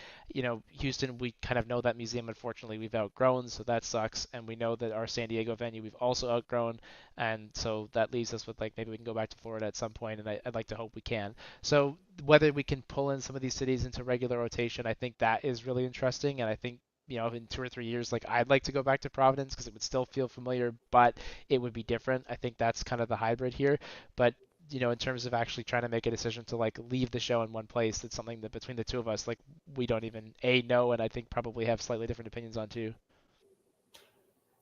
Houston, we kind of know that museum, unfortunately, we've outgrown, so that sucks. And we know that our San Diego venue, we've also outgrown. And so that leaves us with like maybe we can go back to Florida at some point, and I'd like to hope we can. So whether we can pull in some of these cities into regular rotation, I think that is really interesting. And I think in 2 or 3 years, like I'd like to go back to Providence because it would still feel familiar, but it would be different. I think that's kind of the hybrid here. But in terms of actually trying to make a decision to like leave the show in one place, it's something that between the two of us, like we don't even know, and I think probably have slightly different opinions on too.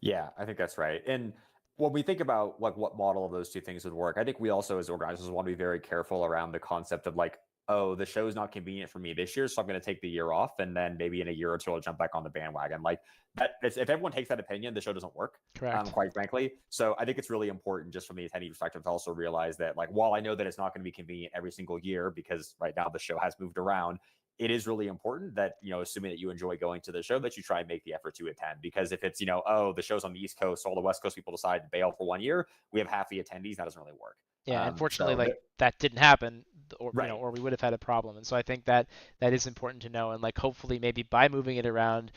Yeah, I think that's right. And when we think about like what model of those two things would work, I think we also as organizers want to be very careful around the concept of like, oh, the show is not convenient for me this year, so I'm going to take the year off, and then maybe in a year or two I'll jump back on the bandwagon. Like that, if everyone takes that opinion, the show doesn't work. Correct. Quite frankly. So I think it's really important just from the attendee perspective to also realize that like while I know that it's not going to be convenient every single year because right now the show has moved around, it is really important that, assuming that you enjoy going to the show, that you try and make the effort to attend. Because if it's, oh, the show's on the East Coast, all the West Coast people decide to bail for 1 year, we have half the attendees. That doesn't really work. Yeah, unfortunately, So, like that didn't happen, or right. or we would have had a problem. And so I think that that is important to know. And like hopefully, maybe by moving it around,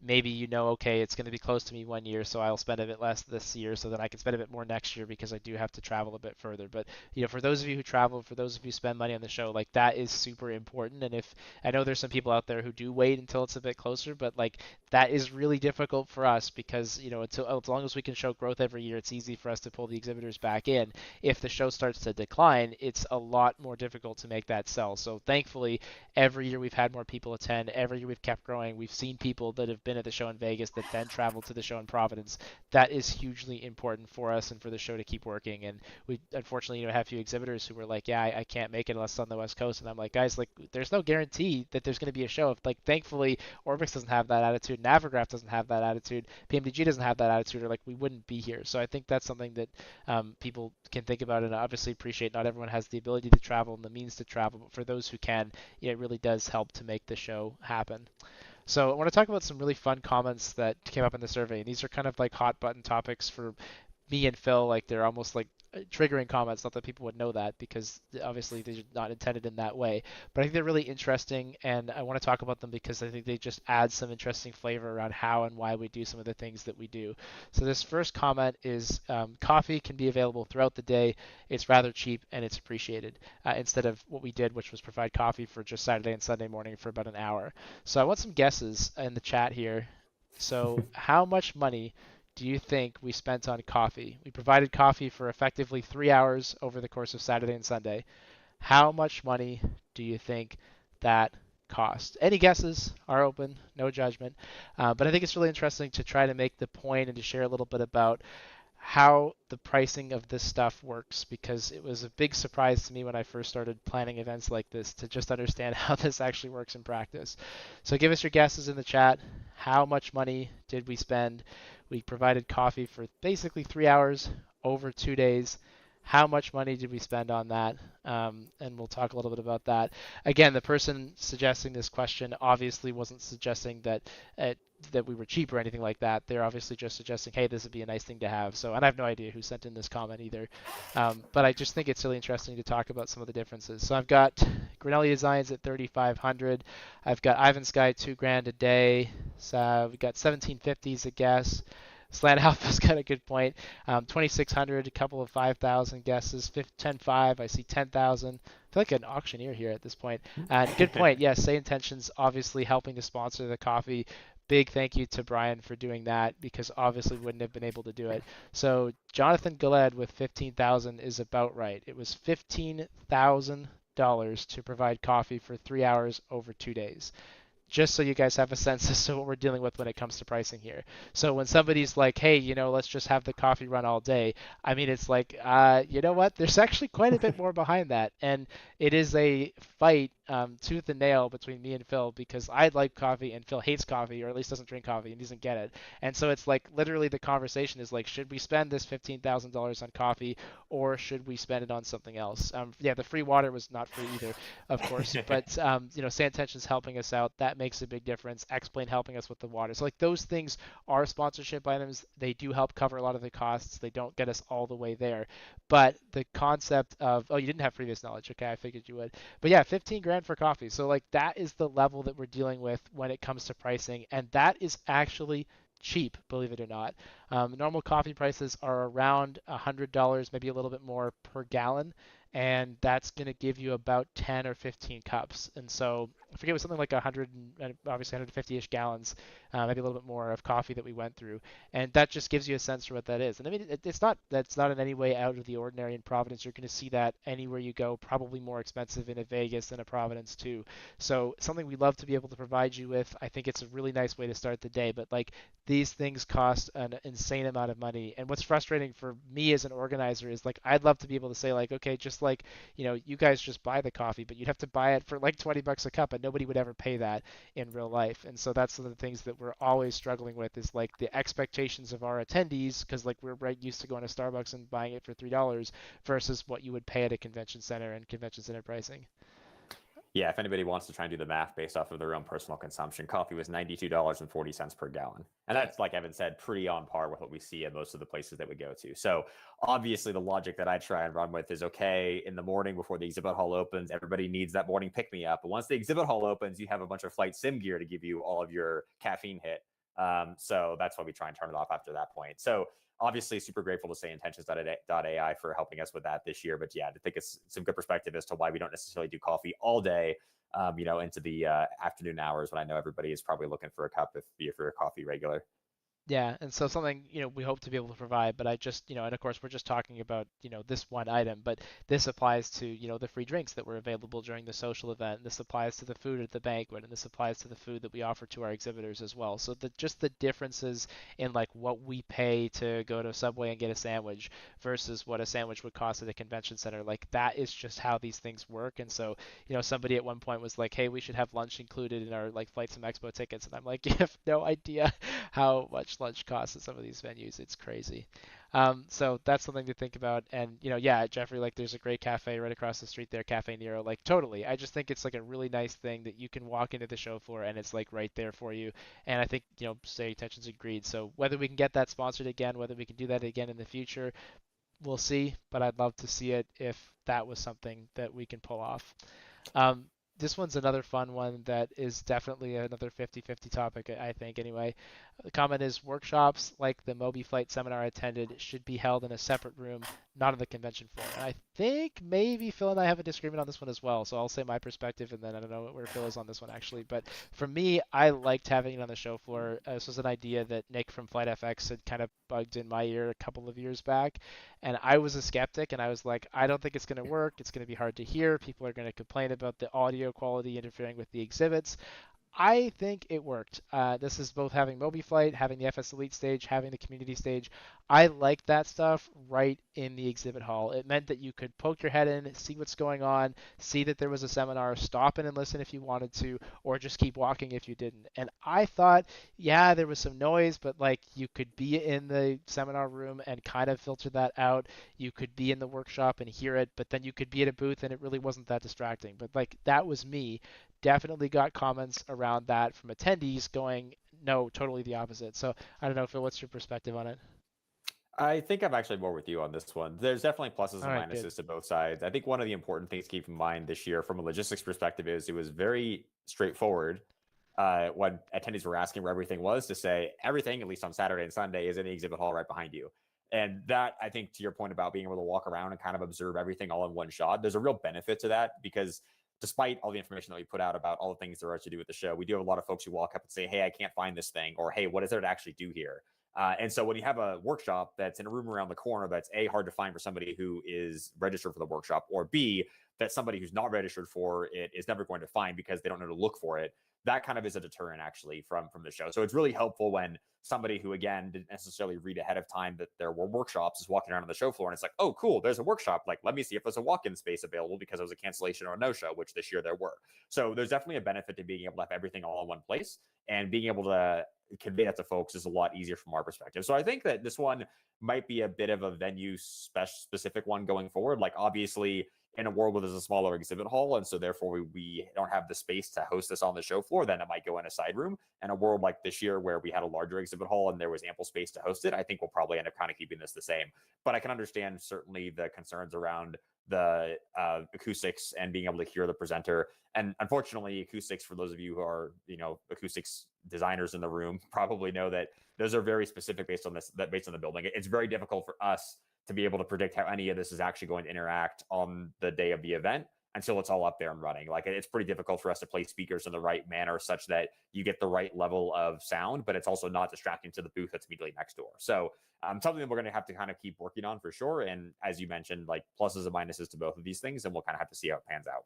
maybe okay, it's going to be close to me 1 year, so I'll spend a bit less this year, so then I can spend a bit more next year because I do have to travel a bit further. But for those of you who travel, for those of you who spend money on the show, like that is super important. And if I know there's some people out there who do wait until it's a bit closer, but like that is really difficult for us because until as long as we can show growth every year, it's easy for us to pull the exhibitors back in. If the show starts to decline, it's a lot more difficult to make that sell. So thankfully, every year we've had more people attend. Every year we've kept growing. We've seen people that have been at the show in Vegas that then traveled to the show in Providence. That is hugely important for us and for the show to keep working. And we unfortunately have a few exhibitors who were like, yeah, I can't make it unless it's on the West Coast. And I'm like, guys, like there's no guarantee that there's going to be a show. Like thankfully, Orbix doesn't have that attitude. Navigraph doesn't have that attitude. PMDG doesn't have that attitude, or like we wouldn't be here. So I think that's something that people can think about and obviously appreciate. Not everyone has the ability to travel and the means to travel, but for those who can, it really does help to make the show happen. So I want to talk about some really fun comments that came up in the survey. And these are kind of like hot button topics for me and Phil. Like they're almost like triggering comments. Not that people would know that because obviously they're not intended in that way. But I think they're really interesting, and I want to talk about them because I think they just add some interesting flavor around how and why we do some of the things that we do. So this first comment is coffee can be available throughout the day. It's rather cheap and it's appreciated instead of what we did, which was provide coffee for just Saturday and Sunday morning for about an hour. So I want some guesses in the chat here. So how much money do you think we spent on coffee? We provided coffee for effectively 3 hours over the course of Saturday and Sunday. How much money do you think that cost? Any guesses are open, no judgment. But I think it's really interesting to try to make the point and to share a little bit about how the pricing of this stuff works because it was a big surprise to me when I first started planning events like this to just understand how this actually works in practice. So give us your guesses in the chat. How much money did we spend? We provided coffee for basically 3 hours over 2 days. How much money did we spend on that? And we'll talk a little bit about that. Again, the person suggesting this question obviously wasn't suggesting that we were cheap or anything like that. They're obviously just suggesting, hey, this would be a nice thing to have. So, and I have no idea who sent in this comment either. But I just think it's really interesting to talk about some of the differences. So I've got Granelli Designs at 3,500. I've got Ivan Sky $2,000 a day. So we've got 1750s a guess. Slant Alpha's got a good point. 2,600, a couple of 5,000 guesses. 10.5, I see 10,000. I feel like an auctioneer here at this point. Good point. Yes, Say Intentions obviously helping to sponsor the coffee. Big thank you to Brian for doing that because obviously we wouldn't have been able to do it. So Jonathan Galed with 15,000 is about right. It was $15,000 to provide coffee for 3 hours over 2 days, just so you guys have a sense as to what we're dealing with when it comes to pricing here. So when somebody's like, hey, let's just have the coffee run all day, I mean, it's like, you know what? There's actually quite a bit more behind that. And it is a fight tooth and nail between me and Phil because I like coffee and Phil hates coffee, or at least doesn't drink coffee and doesn't get it. And so it's like literally the conversation is like, should we spend this $15,000 on coffee or should we spend it on something else? Yeah, the free water was not free either, of course, but Say Intentions helping us out, that makes a big difference. Explain helping us with the water. So like those things are sponsorship items. They do help cover a lot of the costs. They don't get us all the way there. But the concept of, oh, you didn't have previous knowledge. Okay, I figured you would. But yeah, 15 grand for coffee. So like that is the level that we're dealing with when it comes to pricing. And that is actually cheap, believe it or not. Normal coffee prices are around $100, maybe a little bit more per gallon. And that's going to give you about 10 or 15 cups. And so I forget, it was something like 100, obviously 150-ish gallons, maybe a little bit more of coffee that we went through, and that just gives you a sense for what that is. And I mean, it's not, that's not in any way out of the ordinary in Providence. You're going to see that anywhere you go, probably more expensive in a Vegas than a Providence too. So something we love to be able to provide you with. I think it's a really nice way to start the day. But like, these things cost an insane amount of money, and what's frustrating for me as an organizer is like, I'd love to be able to say like, okay, just like, you guys just buy the coffee, but you'd have to buy it for like 20 bucks a cup, and nobody would ever pay that in real life. And so that's one of the things that we're always struggling with is like the expectations of our attendees, because like we're right used to going to Starbucks and buying it for $3 versus what you would pay at a convention center and convention center pricing. Yeah, if anybody wants to try and do the math based off of their own personal consumption, coffee was $92.40 per gallon. And Yeah. that's, like Evan said, pretty on par with what we see at most of the places that we go to. So obviously the logic that I try and run with is, okay, in the morning before the exhibit hall opens, everybody needs that morning pick me up. But once the exhibit hall opens, you have a bunch of flight sim gear to give you all of your caffeine hit. So that's why we try and turn it off after that point. So obviously super grateful to say intentions.ai for helping us with that this year. But yeah, I think it's some good perspective as to why we don't necessarily do coffee all day, into the afternoon hours when I know everybody is probably looking for a cup if you're a coffee regular. Yeah, and so something, we hope to be able to provide, but I just, and of course we're just talking about, this one item, but this applies to, the free drinks that were available during the social event, and this applies to the food at the banquet, and this applies to the food that we offer to our exhibitors as well. So just the differences in like what we pay to go to Subway and get a sandwich versus what a sandwich would cost at a convention center, like that is just how these things work. And so, somebody at one point was like, hey, we should have lunch included in our like FlightSimExpo tickets, and I'm like, you have no idea how much lunch costs at some of these venues. It's crazy. So that's something to think about. And yeah, Jeffrey, like there's a great cafe right across the street there, Cafe Nero. Like totally. I just think it's like a really nice thing that you can walk into the show floor and it's like right there for you. And I think say attention's agreed. So whether we can get that sponsored again, whether we can do that again in the future, we'll see. But I'd love to see it if that was something that we can pull off. Um, this one's another fun one that is definitely another 50-50 topic, I think, anyway. The comment is workshops like the Moby Flight seminar I attended should be held in a separate room, not on the convention floor. And I think maybe Phil and I have a disagreement on this one as well. So I'll say my perspective, and then I don't know where Phil is on this one actually. But for me, I liked having it on the show floor. This was an idea that Nick from FlightFX had kind of bugged in my ear a couple of years back, and I was a skeptic, and I was like, I don't think it's going to work. It's going to be hard to hear. People are going to complain about the audio quality interfering with the exhibits. I think it worked. This is both having Moby Flight, having the FS Elite stage, having the community stage. I liked that stuff right in the exhibit hall. It meant that you could poke your head in, see what's going on, see that there was a seminar, stop in and listen if you wanted to, or just keep walking if you didn't. And I thought, yeah, there was some noise, but like you could be in the seminar room and kind of filter that out. You could be in the workshop and hear it, but then you could be at a booth and it really wasn't that distracting. But like that was me. Definitely got comments around that from attendees going, no, totally the opposite. So I don't know, Phil, what's your perspective on it? I think I'm actually more with you on this one. There's definitely pluses All and right, good. minuses to both sides. I think one of the important things to keep in mind this year from a logistics perspective is it was very straightforward when attendees were asking where everything was to say everything, at least on Saturday and Sunday, is in the exhibit hall right behind you. And that, I think, to your point about being able to walk around and kind of observe everything all in one shot, there's a real benefit to that because despite all the information that we put out about all the things there are to do with the show, we do have a lot of folks who walk up and say, hey, I can't find this thing, or hey, what is there to actually do here? And so when you have a workshop that's in a room around the corner that's A, hard to find for somebody who is registered for the workshop, or B, that somebody who's not registered for it is never going to find because they don't know to look for it, that kind of is a deterrent actually from the show. So it's really helpful when somebody who, again, didn't necessarily read ahead of time that there were workshops is walking around on the show floor and it's like, oh, cool, there's a workshop. Like, let me see if there's a walk-in space available because it was a cancellation or a no-show, which this year there were. So there's definitely a benefit to being able to have everything all in one place, and being able to convey that to folks is a lot easier from our perspective. So I think that this one might be a bit of a venue specific one going forward. Like obviously in a world where there's a smaller exhibit hall, and so therefore we don't have the space to host this on the show floor, then it might go in a side room. And a world like this year where we had a larger exhibit hall and there was ample space to host it, I think we'll probably end up kind of keeping this the same. But I can understand certainly the concerns around the acoustics and being able to hear the presenter. And unfortunately, acoustics, for those of you who are, acoustics designers in the room, probably know that those are very specific based on the building. It's very difficult for us to be able to predict how any of this is actually going to interact on the day of the event until it's all up there and running. Like it's pretty difficult for us to play speakers in the right manner such that you get the right level of sound, but it's also not distracting to the booth that's immediately next door. So something that we're going to have to kind of keep working on for sure. And as you mentioned, like pluses and minuses to both of these things, and we'll kind of have to see how it pans out.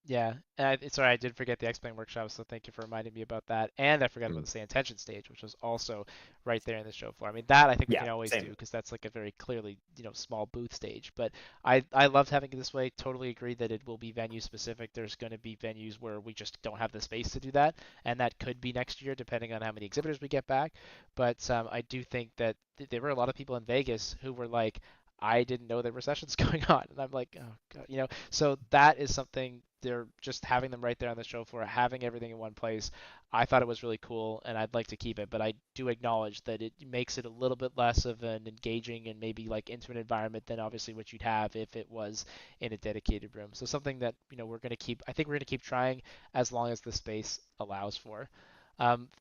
Yeah, and sorry, I did forget the X-Plane workshop, so thank you for reminding me about that. And I forgot about Mm. the Say Intention stage, which was also right there in the show floor. I mean, that I think we Yeah, can always do same. because that's like a very clearly, small booth stage. But I loved having it this way. Totally agree that it will be venue specific. There's going to be venues where we just don't have the space to do that, and that could be next year depending on how many exhibitors we get back. But I do think that there were a lot of people in Vegas who were like, I didn't know there were sessions going on, and I'm like, oh god. So that is something they're just having them right there on the show floor, having everything in one place. I thought it was really cool, and I'd like to keep it, but I do acknowledge that it makes it a little bit less of an engaging and maybe like intimate environment than obviously what you'd have if it was in a dedicated room. So something that we're going to keep. I think we're going to keep trying as long as the space allows for.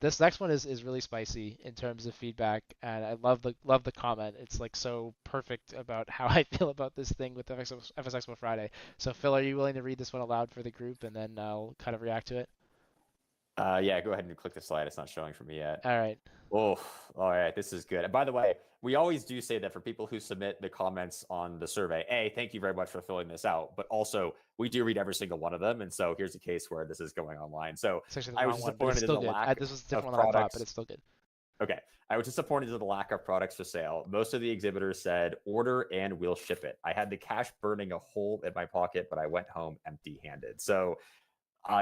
This next one is really spicy in terms of feedback, and I love the comment. It's like so perfect about how I feel about this thing with FS Expo Friday. So Phil, are you willing to read this one aloud for the group, and then I'll kind of react to it? Yeah, go ahead and click the slide. It's not showing for me yet. All right. Oh, all right. This is good. And by the way, we always do say that for people who submit the comments on the survey, thank you very much for filling this out. But also, we do read every single one of them. And so here's a case where this is going online. So It's actually the I was wrong one, but it's disappointed in still the good. lack This was a different of one than I thought, but products. it's still good. Okay. I was disappointed in the lack of products for sale. Most of the exhibitors said order and we'll ship it. I had the cash burning a hole in my pocket, but I went home empty handed. So,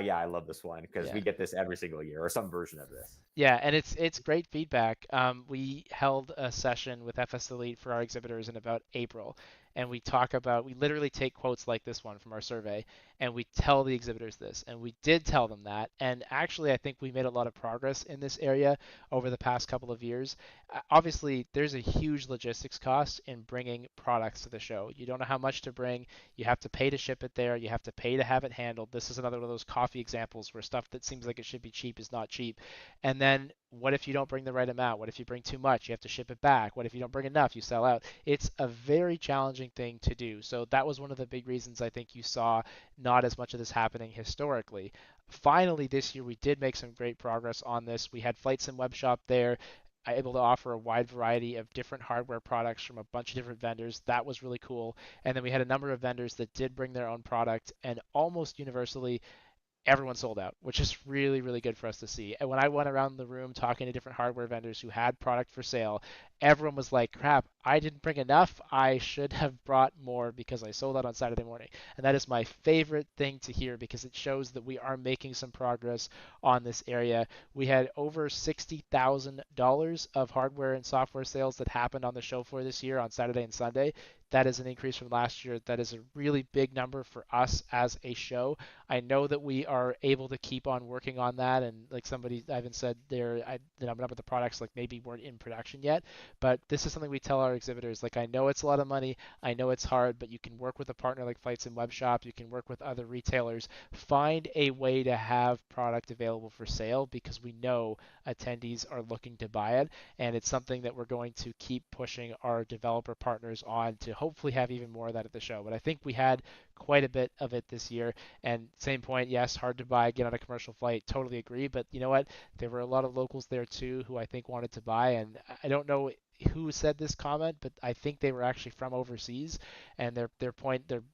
yeah, I love this one because we Yeah. get this every single year or some version of this. Yeah, and it's great feedback. We held a session with FS Elite for our exhibitors in about April, and we literally take quotes like this one from our survey, and we tell the exhibitors this, and we did tell them that. And actually, I think we made a lot of progress in this area over the past couple of years. Obviously, there's a huge logistics cost in bringing products to the show. You don't know how much to bring. You have to pay to ship it there. You have to pay to have it handled. This is another one of those coffee examples where stuff that seems like it should be cheap is not cheap. And then what if you don't bring the right amount? What if you bring too much? You have to ship it back. What if you don't bring enough? You sell out. It's a very challenging thing to do. So that was one of the big reasons I think you saw not as much of this happening historically. Finally, this year we did make some great progress on this. We had FlightSim Webshop there, able to offer a wide variety of different hardware products from a bunch of different vendors. That was really cool. And then we had a number of vendors that did bring their own product, and almost universally everyone sold out, which is really, really good for us to see. And when I went around the room talking to different hardware vendors who had product for sale, everyone was like, crap, I didn't bring enough. I should have brought more because I sold out on Saturday morning. And that is my favorite thing to hear because it shows that we are making some progress on this area. We had over $60,000 of hardware and software sales that happened on the show floor this year on Saturday and Sunday. That is an increase from last year. That is a really big number for us as a show. I know that we are able to keep on working on that, and like somebody I even said there, the number of the products like maybe weren't in production yet, but this is something we tell our exhibitors. Like I know it's a lot of money, I know it's hard, but you can work with a partner like Flights and Web Shop, you can work with other retailers, find a way to have product available for sale because we know attendees are looking to buy it, and it's something that we're going to keep pushing our developer partners on to hopefully have even more of that at the show. But I think we had quite a bit of it this year. And same point, yes, hard to buy, get on a commercial flight, totally agree. But you know what? There were a lot of locals there too who I think wanted to buy. And I don't know who said this comment, but I think they were actually from overseas. And their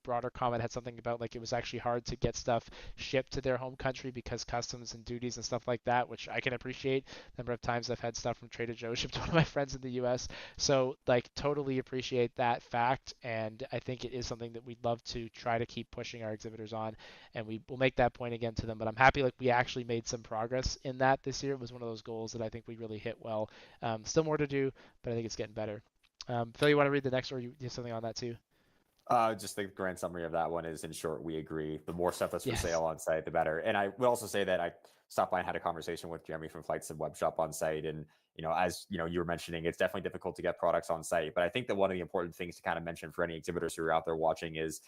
broader comment had something about like it was actually hard to get stuff shipped to their home country because customs and duties and stuff like that, which I can appreciate. The number of times I've had stuff from Trader Joe's shipped to one of my friends in the U.S. So like totally appreciate that fact, and I think it is something that we'd love to try to keep pushing our exhibitors on, and we will make that point again to them. But I'm happy like we actually made some progress in that this year. It was one of those goals that I think we really hit well. Still more to do, but I think it's getting better. Phil, you want to read the next, or you have something on that too? Just the grand summary of that one is, in short, we agree. The more stuff that's for Yes. sale on site, the better. And I would also say that I stopped by and had a conversation with Jeremy from Flights and Web Shop on site. And as you were mentioning, it's definitely difficult to get products on site. But I think that one of the important things to kind of mention for any exhibitors who are out there watching is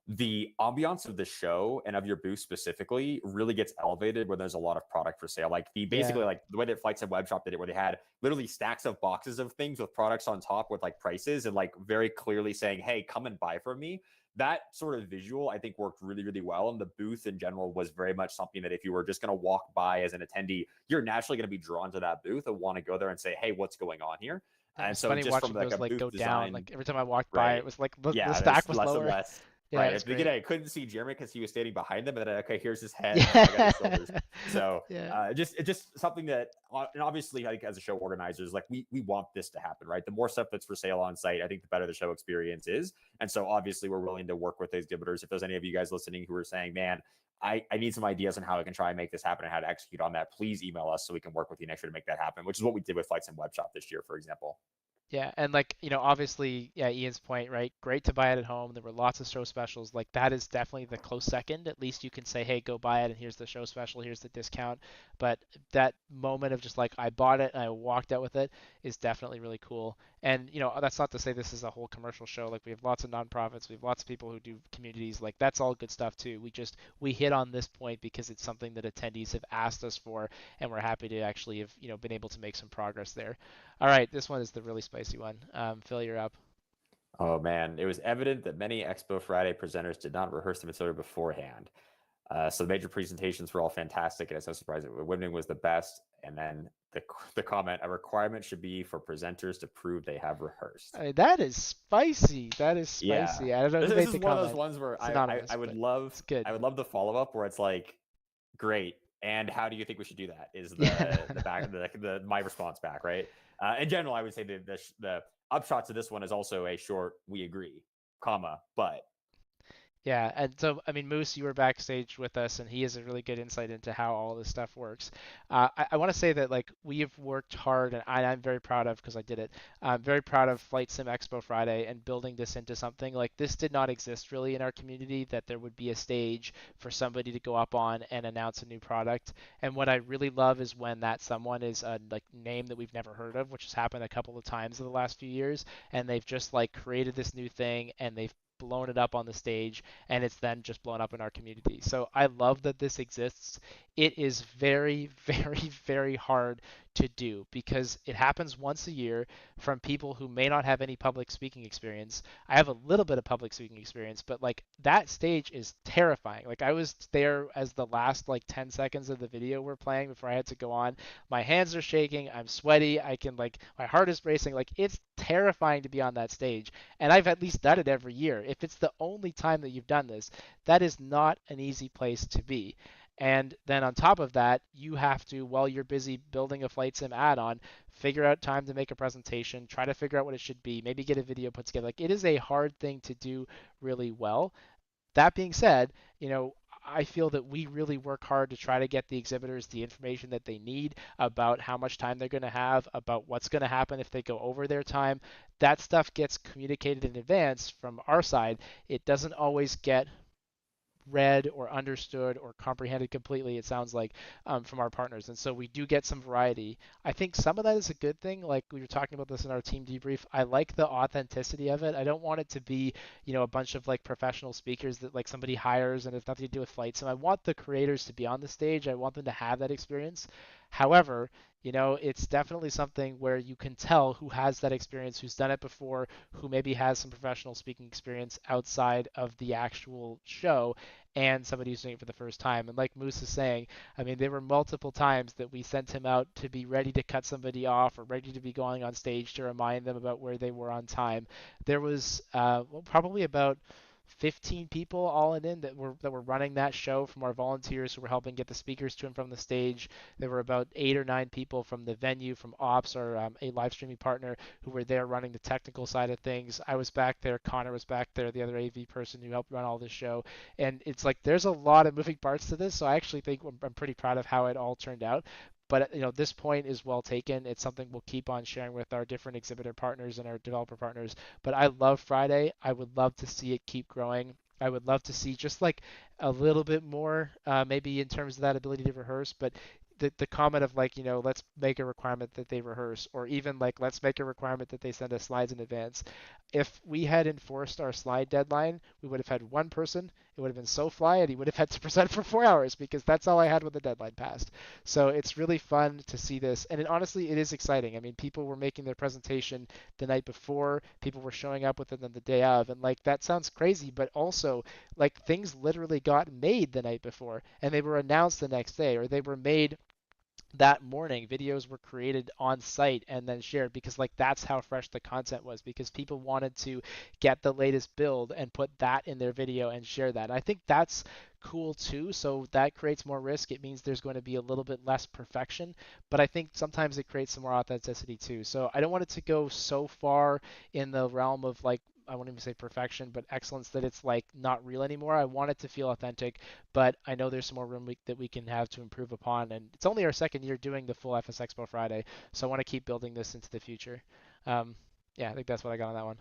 the ambiance of the show and of your booth specifically really gets elevated when there's a lot of product for sale. Like Yeah. basically like the way that Flights and Web Shop did it, where they had literally stacks of boxes of things with products on top with like prices and like very clearly saying, hey, come and buy from me. that sort of visual, I think, worked really, really well. And the booth in general was very much something that if you were just going to walk by as an attendee, you're naturally going to be drawn to that booth and want to go there and say, hey, what's going on here? Yeah, it And was so funny just from watching like those a like booth go down. design, Like every time I walked by, it right? was like the Yeah, stack there's was less and lower. less. Yeah, it Right. was At the great. beginning, I couldn't see Jeremy because he was standing behind them, and then okay, here's his head. Now I got his shoulders. Yeah. So Yeah. just something that, and obviously, like as a show organizers, like we want this to happen, right? The more stuff that's for sale on site, I think the better the show experience is. And so obviously, we're willing to work with exhibitors. If there's any of you guys listening who are saying, man, I need some ideas on how I can try and make this happen and how to execute on that, please email us so we can work with you next year to make that happen, which is what we did with Flights and Web Shop this year, for example. Yeah, and like, obviously, yeah, Ian's point, right? Great to buy it at home. There were lots of show specials. Like that is definitely the close second. At least you can say, "Hey, go buy it and here's the show special, here's the discount." But that moment of just like I bought it and I walked out with it is definitely really cool. And, that's not to say this is a whole commercial show. Like we have lots of nonprofits, we have lots of people who do communities. Like that's all good stuff too. We hit on this point because it's something that attendees have asked us for and we're happy to actually have, been able to make some progress there. All right, this one is the really spicy one. Phil, you're up. Oh man, it was evident that many Expo Friday presenters did not rehearse the material beforehand. So the major presentations were all fantastic, and it's no surprise that winning was the best. And then the comment: a requirement should be for presenters to prove they have rehearsed. I mean, that is spicy. That is Yeah, spicy. I don't know who this made is the one of those comment. ones where It's anonymous, I would but love it's good. I would love the follow up where it's like, great, and how do you think we should do that? Is Yeah. the back the my response back, right? In general, I would say the upshot to this one is also a short "we agree," comma, but Yeah, and so I mean, Moose, you were backstage with us, and he has a really good insight into how all this stuff works. I want to say that like we have worked hard, and I'm very proud of because I did it. I'm very proud of Flight Sim Expo Friday and building this into something like this did not exist really in our community. That there would be a stage for somebody to go up on and announce a new product. And what I really love is when that someone is a like name that we've never heard of, which has happened a couple of times in the last few years, and they've just like created this new thing and they've blown it up on the stage and it's then just blown up in our community. So I love that this exists. It is very, very, very hard to do because it happens once a year from people who may not have any public speaking experience. I have a little bit of public speaking experience, but like that stage is terrifying. Like I was there as the last like 10 seconds of the video were playing before I had to go on. My hands are shaking, I'm sweaty, I can like my heart is racing. Like it's terrifying to be on that stage. And I've at least done it every year. If it's the only time that you've done this, that is not an easy place to be. And then on top of that, you have to, while you're busy building a flight sim add-on, figure out time to make a presentation, try to figure out what it should be, maybe get a video put together. Like it is a hard thing to do really well. That being said, I feel that we really work hard to try to get the exhibitors the information that they need about how much time they're going to have, about what's going to happen if they go over their time. That stuff gets communicated in advance from our side. It doesn't always get read or understood or comprehended completely, it sounds like, from our partners. And so we do get some variety. I think some of that is a good thing. Like we were talking about this in our team debrief. I like the authenticity of it. I don't want it to be, a bunch of like professional speakers that like somebody hires and it's nothing to do with flights. And I want the creators to be on the stage. I want them to have that experience. However, it's definitely something where you can tell who has that experience, who's done it before, who maybe has some professional speaking experience outside of the actual show, and somebody who's doing it for the first time. And like Moose is saying, I mean, there were multiple times that we sent him out to be ready to cut somebody off or ready to be going on stage to remind them about where they were on time. There was probably about 15 people all in that were running that show from our volunteers who were helping get the speakers to and from the stage. There were about 8 or 9 people from the venue, from Ops, or a live streaming partner, who were there running the technical side of things. I was back there. Connor was back there, the other AV person who helped run all this show. And it's like there's a lot of moving parts to this. So I actually think I'm pretty proud of how it all turned out. But this point is well taken. It's something we'll keep on sharing with our different exhibitor partners and our developer partners. But I love Friday. I would love to see it keep growing. I would love to see just like a little bit more, maybe in terms of that ability to rehearse. But the comment of like, let's make a requirement that they rehearse, or even like, let's make a requirement that they send us slides in advance. If we had enforced our slide deadline, we would have had one person it would have been so fly, and he would have had to present for 4 hours because that's all I had when the deadline passed. So it's really fun to see this, and honestly, it is exciting. I mean, people were making their presentation the night before, people were showing up with it on the day of, and like that sounds crazy, but also like things literally got made the night before, and they were announced the next day, or they were made that morning. Videos were created on site and then shared because like that's how fresh the content was, because people wanted to get the latest build and put that in their video and share that. I think that's cool too. So that creates more risk. It means there's going to be a little bit less perfection, but I think sometimes it creates some more authenticity too. So I don't want it to go so far in the realm of like, I won't even say perfection, but excellence, that it's like not real anymore. I want it to feel authentic, but I know there's some more room that we can have to improve upon. And it's only our second year doing the full FSExpo Friday, so I want to keep building this into the future. Um, yeah, I think that's what I got on that one.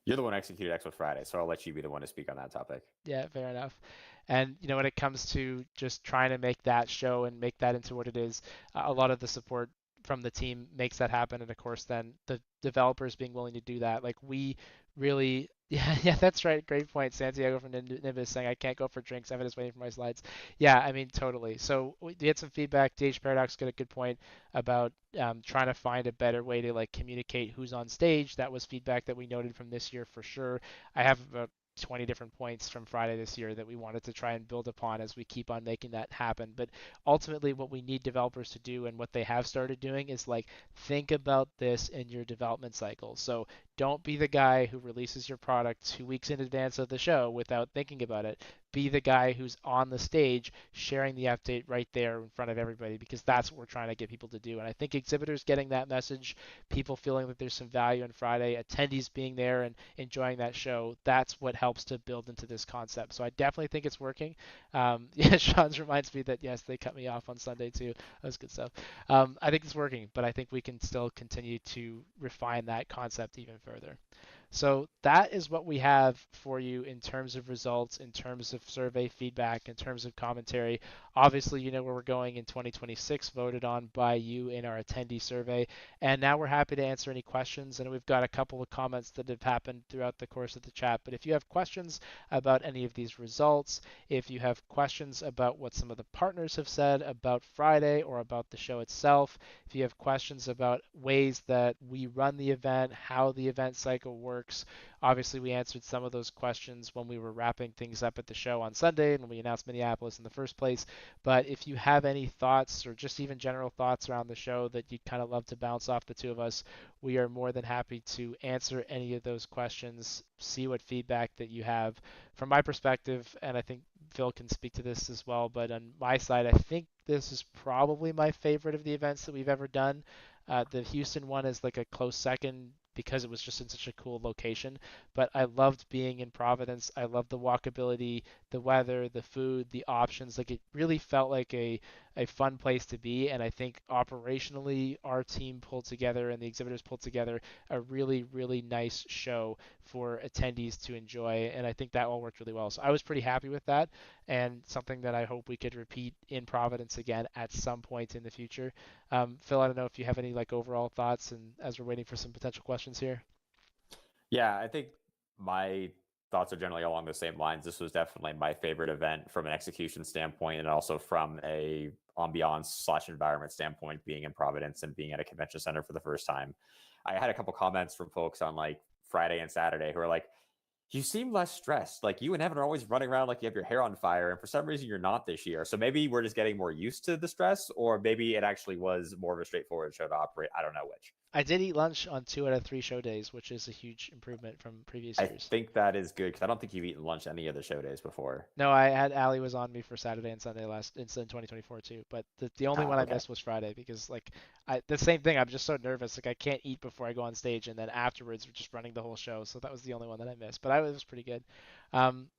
You're the one who executed Expo Friday, so I'll let you be the one to speak on that topic. Yeah, fair enough. And when it comes to just trying to make that show and make that into what it is, a lot of the support from the team makes that happen. And of course, then the developers being willing to do that, like we really, yeah, yeah, that's right. Great point. Santiago from Nimbus saying I can't go for drinks. Evan is waiting for my slides. Yeah, I mean totally. So we had some feedback. DH Paradox got a good point about trying to find a better way to like communicate who's on stage. That was feedback that we noted from this year for sure. I have about 20 different points from Friday this year that we wanted to try and build upon as we keep on making that happen. But ultimately, what we need developers to do and what they have started doing is like think about this in your development cycle. So don't be the guy who releases your product 2 weeks in advance of the show without thinking about it. Be the guy who's on the stage sharing the update right there in front of everybody, because that's what we're trying to get people to do. And I think exhibitors getting that message, people feeling that there's some value on Friday, attendees being there and enjoying that show, that's what helps to build into this concept. So I definitely think it's working. Yeah, Sean's reminds me that yes, they cut me off on Sunday too. That was good stuff. I think it's working, but I think we can still continue to refine that concept even further. So that is what we have for you in terms of results, in terms of survey feedback, in terms of commentary. Obviously, you know where we're going in 2026, voted on by you in our attendee survey. And now we're happy to answer any questions. And we've got a couple of comments that have happened throughout the course of the chat. But if you have questions about any of these results, if you have questions about what some of the partners have said about Friday or about the show itself, if you have questions about ways that we run the event, how the event cycle works, obviously we answered some of those questions when we were wrapping things up at the show on Sunday and when we announced Minneapolis in the first place. But if you have any thoughts or just even general thoughts around the show that you'd kind of love to bounce off the two of us, we are more than happy to answer any of those questions, see what feedback that you have. From my perspective, and I think Phil can speak to this as well, but on my side, I think this is probably my favorite of the events that we've ever done. The Houston one is like a close second because it was just in such a cool location. But I loved being in Providence. I loved the walkability, the weather, the food, the options. Like it really felt like a fun place to be. And I think operationally, our team pulled together and the exhibitors pulled together a really, really nice show for attendees to enjoy. And I think that all worked really well. So I was pretty happy with that, and something that I hope we could repeat in Providence again at some point in the future. Phil, I don't know if you have any like overall thoughts, and as we're waiting for some potential questions here. Yeah, I think my thoughts are generally along the same lines. This was definitely my favorite event from an execution standpoint, and also from a ambiance slash environment standpoint, being in Providence and being at a convention center for the first time. I had a couple comments from folks on like Friday and Saturday who are like, you seem less stressed. Like you and Evan are always running around like you have your hair on fire, and for some reason you're not this year. So maybe we're just getting more used to the stress, or maybe it actually was more of a straightforward show to operate. I don't know which. I did eat lunch on 2 out of 3 show days, which is a huge improvement from previous I years. think that is good because I don't think you've eaten lunch any of the show days before. No, I had Ali was on me for Saturday and Sunday last in 2024 too, but the only one Oh, I okay. missed was Friday because like the same thing. I'm just so nervous. Like I can't eat before I go on stage, and then afterwards we're just running the whole show. So that was the only one that I missed, but I was pretty good.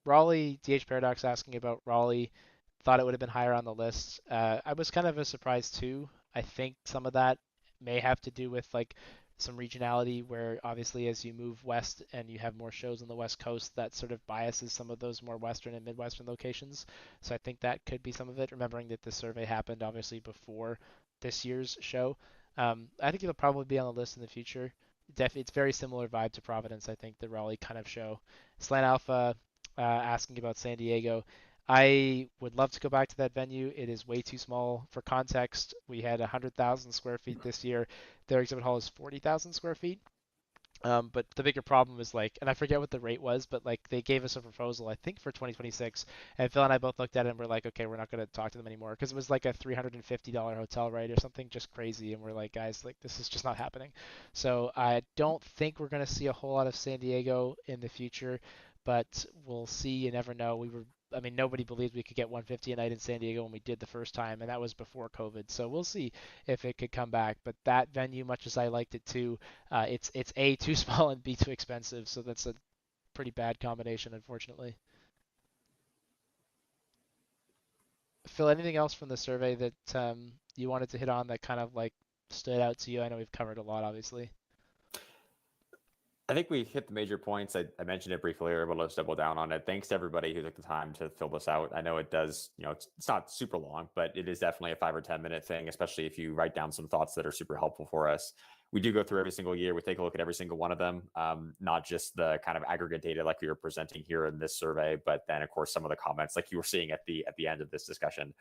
Raleigh DH Paradox asking about Raleigh, thought it would have been higher on the list. I was kind of a surprise too. I think some of that may have to do with like some regionality where obviously as you move west and you have more shows on the west coast, that sort of biases some of those more western and midwestern locations. So I think that could be some of it, remembering that the survey happened obviously before this year's show. I think it'll probably be on the list in the future. It's very similar vibe to Providence. I think the Raleigh kind of show. Slant Alpha asking about San Diego. I would love to go back to that venue. It is way too small. For context, we had 100,000 square feet this year. Their exhibit hall is 40,000 square feet. But the bigger problem is like, and I forget what the rate was, but like they gave us a proposal, I think for 2026, and Phil and I both looked at it and we're like, okay, we're not going to talk to them anymore because it was like a $350 hotel rate or something just crazy, and we're like, guys, like this is just not happening. So I don't think we're going to see a whole lot of San Diego in the future, but we'll see. You never know. I mean, nobody believed we could get 150 a night in San Diego when we did the first time, and that was before COVID. So we'll see if it could come back. But that venue, much as I liked it too, it's A, too small, and B, too expensive. So that's a pretty bad combination, unfortunately. Phil, anything else from the survey that you wanted to hit on that kind of like stood out to you? I know we've covered a lot, obviously. I think we hit the major points. I mentioned it briefly. We were able to just double down on it. Thanks to everybody who took the time to fill this out. I know it does, it's not super long, but it is definitely a 5 or 10 minute thing, especially if you write down some thoughts that are super helpful for us. We do go through every single year. We take a look at every single one of them, not just the kind of aggregate data like we were presenting here in this survey, but then of course some of the comments like you were seeing at the end of this discussion.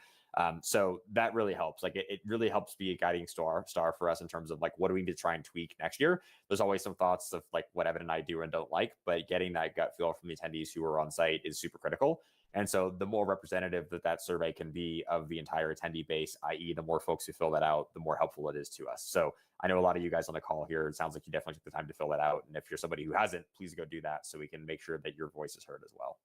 So that really helps. Like it really helps be a guiding star for us in terms of like what do we need to try and tweak next year. There's always some thoughts of like what Evan and I do and don't like, but getting that gut feel from the attendees who are on site is super critical. And so the more representative that survey can be of the entire attendee base, i.e. the more folks who fill that out, the more helpful it is to us. So I know a lot of you guys on the call here, it sounds like you definitely took the time to fill that out. And if you're somebody who hasn't, please go do that so we can make sure that your voice is heard as well.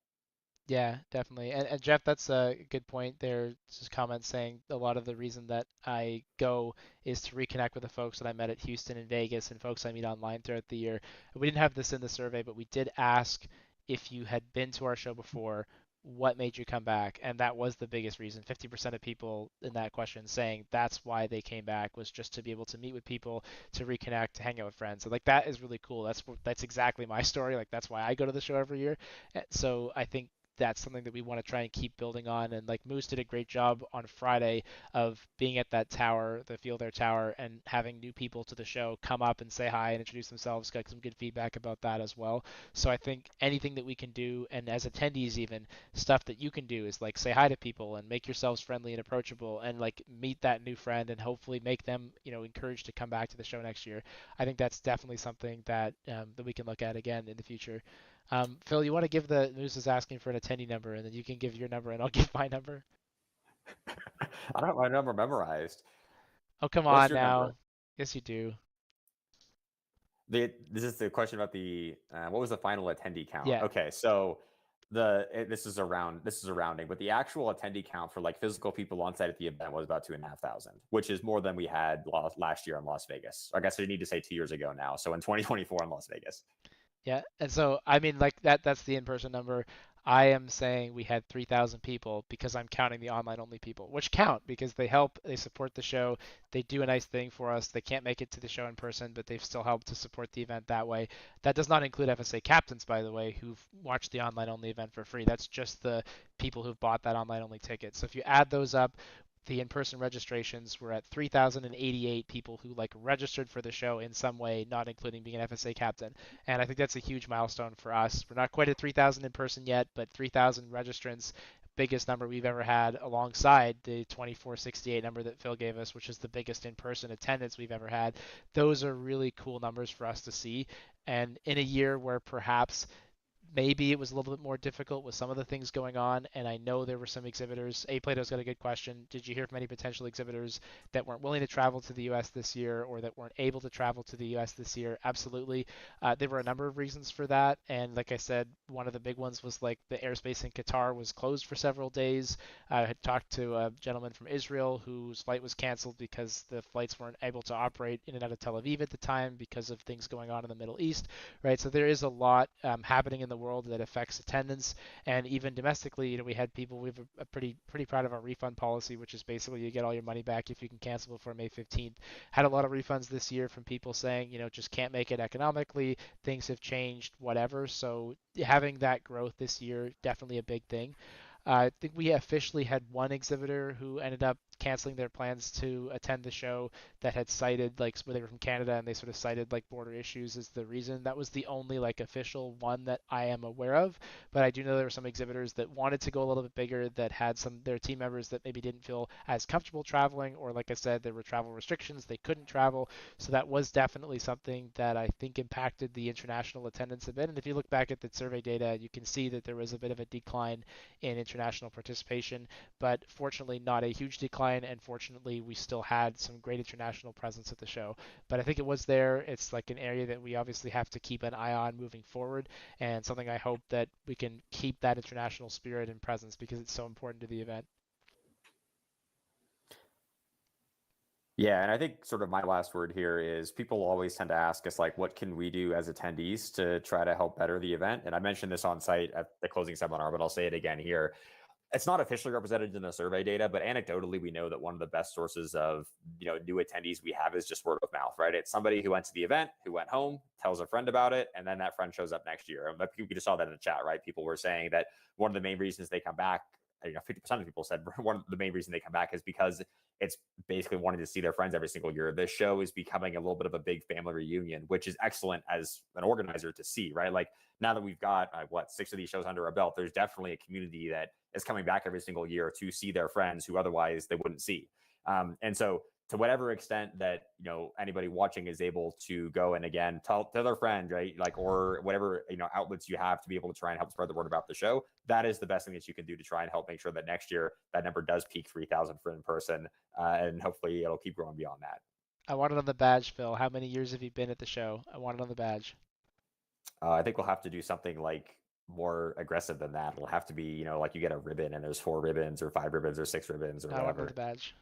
Yeah, definitely. And Jeff, that's a good point there. Just comment saying a lot of the reason that I go is to reconnect with the folks that I met at Houston and Vegas and folks I meet online throughout the year. We didn't have this in the survey, but we did ask if you had been to our show before, what made you come back? And that was the biggest reason. 50% of people in that question saying that's why they came back was just to be able to meet with people, to reconnect, to hang out with friends. So like that is really cool. That's exactly my story. Like that's why I go to the show every year. So I think that's something that we want to try and keep building on. And like Moose did a great job on Friday of being at that tower, the Field Air Tower, and having new people to the show come up and say hi and introduce themselves. Got some good feedback about that as well. So I think anything that we can do, and as attendees even, stuff that you can do is like say hi to people and make yourselves friendly and approachable and like meet that new friend and hopefully make them, encouraged to come back to the show next year. I think that's definitely something that we can look at again in the future. Phil, you want to give the Moose is asking for an attendee number, and then you can give your number, and I'll give my number. I don't have my number memorized. Oh, come What's on your number? now. Yes, you do. This is the question about the what was the final attendee count? Yeah, Okay, so this is a rounding, but the actual attendee count for like physical people on site at the event was about 2,500, which is more than we had last year in Las Vegas. I guess I need to say 2 years ago now. So in 2024 in Las Vegas. yeah. And so, I mean, like that's the in-person number. I am saying we had 3,000 people because I'm counting the online only people, which count because they help, they support the show, they do a nice thing for us. They can't make it to the show in person, but they've still helped to support the event that way. That does not include FSA captains, by the way, who've watched the online only event for free. That's just the people who've bought that online only ticket. So if you add those up, the in-person registrations were at 3,088 people who like registered for the show in some way, not including being an FSA captain. And I think that's a huge milestone for us. We're not quite at 3,000 in person yet, but 3,000 registrants, biggest number we've ever had, alongside the 2468 number that Phil gave us, which is the biggest in-person attendance we've ever had. Those are really cool numbers for us to see. And in a year where perhaps maybe it was a little bit more difficult with some of the things going on. And I know there were some exhibitors. A Plato's got a good question. Did you hear from any potential exhibitors that weren't willing to travel to the U.S. this year or that weren't able to travel to the U.S. this year? Absolutely. There were a number of reasons for that. And like I said, one of the big ones was like the airspace in Qatar was closed for several days. I had talked to a gentleman from Israel whose flight was canceled because the flights weren't able to operate in and out of Tel Aviv at the time because of things going on in the Middle East, right? So there is a lot happening in the world that affects attendance, and even domestically, we had people. We have a pretty proud of our refund policy, which is basically you get all your money back if you can cancel before May 15th. Had a lot of refunds this year from people saying, just can't make it economically, things have changed, whatever. So having that growth this year definitely a big thing. I think we officially had one exhibitor who ended up canceling their plans to attend the show that had cited like where they were from Canada and they sort of cited like border issues as the reason. That was the only like official one that I am aware of, but I do know there were some exhibitors that wanted to go a little bit bigger that had some their team members that maybe didn't feel as comfortable traveling, or like I said, there were travel restrictions, they couldn't travel. So that was definitely something that I think impacted the international attendance a bit. And if you look back at the survey data, you can see that there was a bit of a decline in international participation, but fortunately not a huge decline. And fortunately, we still had some great international presence at the show. But I think it was there. It's like an area that we obviously have to keep an eye on moving forward, and something I hope that we can keep that international spirit and presence because it's so important to the event. Yeah, and I think sort of my last word here is people always tend to ask us like, what can we do as attendees to try to help better the event? And I mentioned this on site at the closing seminar, but I'll say it again here. It's not officially represented in the survey data, but anecdotally, we know that one of the best sources of new attendees we have is just word of mouth, right? It's somebody who went to the event, who went home, tells a friend about it, and then that friend shows up next year. And you just saw that in the chat, right? People were saying that one of the main reasons they come back, 50% of people said one of the main reasons they come back is because it's basically wanting to see their friends every single year. This show is becoming a little bit of a big family reunion, which is excellent as an organizer to see, right? Like now that we've got 6 of these shows under our belt, there's definitely a community that is coming back every single year to see their friends who otherwise they wouldn't see. And so to whatever extent that anybody watching is able to go and again tell their friend, right, like, or whatever outlets you have to be able to try and help spread the word about the show, that is the best thing that you can do to try and help make sure that next year that number does peak 3,000 for in person, and hopefully it'll keep growing beyond that. I want it on the badge, Phil. How many years have you been at the show? I want it on the badge. I think we'll have to do something like more aggressive than that. It'll have to be like you get a ribbon and there's 4 ribbons or 5 ribbons or 6 ribbons or I want it on the whatever. badge.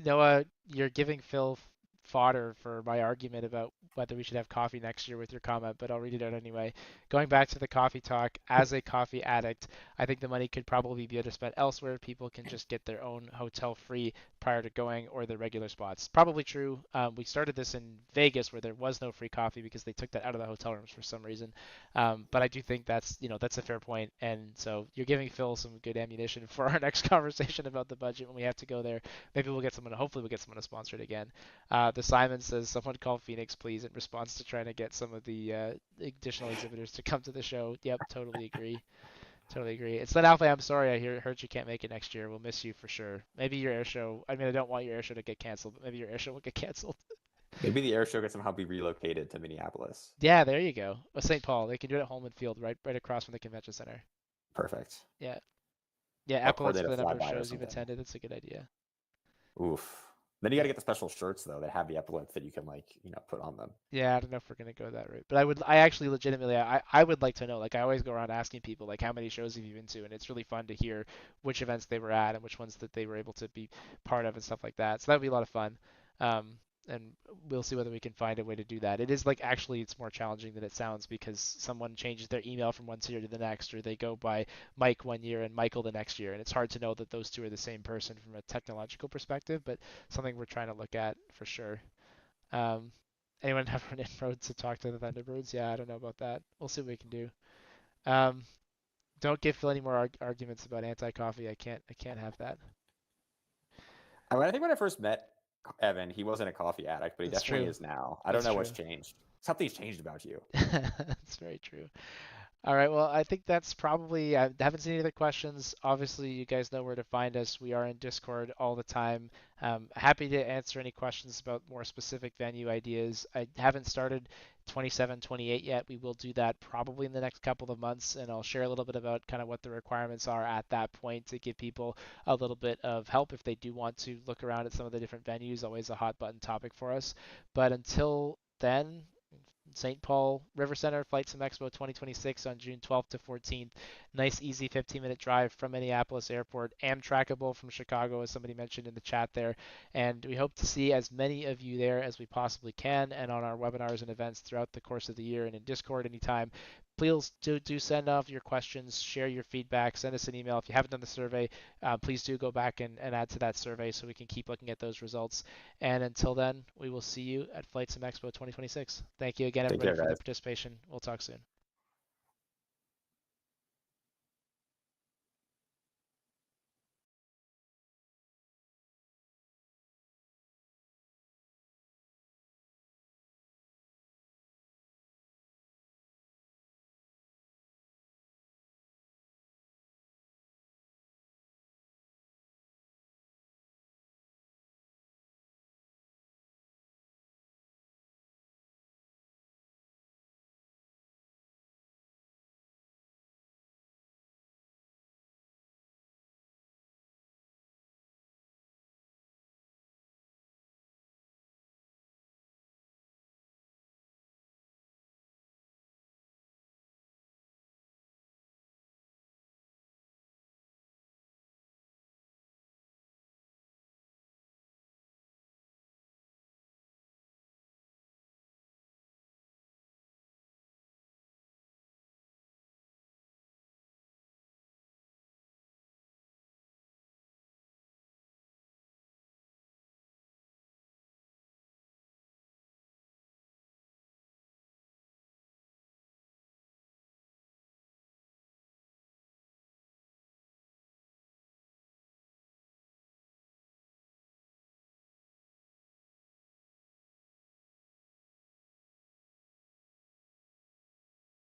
Noah, you're giving Phil fodder for my argument about whether we should have coffee next year with your comment, but I'll read it out anyway. Going back to the coffee talk, as a coffee addict, I think the money could probably be better spent elsewhere. People can just get their own hotel free prior to going or the regular spots. Probably true. We started this in Vegas where there was no free coffee because they took that out of the hotel rooms for some reason. But I do think that's a fair point. And so you're giving Phil some good ammunition for our next conversation about the budget when we have to go there. Maybe we'll get someone. Hopefully, we'll get someone to sponsor it again. The Simon says, someone call Phoenix, please, in response to trying to get some of the additional exhibitors to come to the show. Yep, totally agree. Totally agree. It's then Alpha. I'm sorry. Heard you can't make it next year. We'll miss you for sure. Maybe your air show. I mean, I don't want your air show to get canceled, but maybe your air show will get canceled. Maybe the air show could somehow be relocated to Minneapolis. Yeah, there you go. St. Paul. They can do it at Holman Field, right across from the convention center. Perfect. Yeah. Yeah, I'll Epaulettes coordinate for a the number of flyby or shows you've something. attended. That's a good idea. Oof. Then you got to Yeah. get the special shirts though that have the epaulets that you can put on them. Yeah, I don't know if we're gonna go that route, but I actually legitimately, I would like to know. Like, I always go around asking people, like, how many shows have you been to, and it's really fun to hear which events they were at and which ones that they were able to be part of and stuff like that. So that would be a lot of fun. And we'll see whether we can find a way to do that. It is like actually it's more challenging than it sounds because someone changes their email from one year to the next, or they go by Mike one year and Michael the next year, and it's hard to know that those two are the same person from a technological perspective, but something we're trying to look at for sure. Um, Anyone have an inroad to talk to the Thunderbirds? Yeah, I don't know about that. We'll see what we can do. Um, don't give Phil any more arguments about anti-coffee. I can't have that. I think when I first met Evan, he wasn't a coffee addict, but he That's definitely true. is now. I don't That's know what's true. changed. Something's changed about you. That's very true. All right, well, I think that's probably, I haven't seen any other questions. Obviously, you guys know where to find us. We are in Discord all the time. Happy to answer any questions about more specific venue ideas. I haven't started 27, 28 yet. We will do that probably in the next couple of months, and I'll share a little bit about kind of what the requirements are at that point to give people a little bit of help if they do want to look around at some of the different venues. Always a hot button topic for us. But until then, St. Paul River Center, FlightSimExpo 2026 on June 12th to 14th. Nice, easy 15-minute drive from Minneapolis Airport. Amtrakable from Chicago, as somebody mentioned in the chat there. And we hope to see as many of you there as we possibly can, and on our webinars and events throughout the course of the year, and in Discord anytime. Please do send off your questions, share your feedback, send us an email. If you haven't done the survey, please do go back and add to that survey so we can keep looking at those results. And until then, we will see you at FlightSimExpo 2026. Thank you again, Take everybody, care, for the guys. participation. We'll talk soon.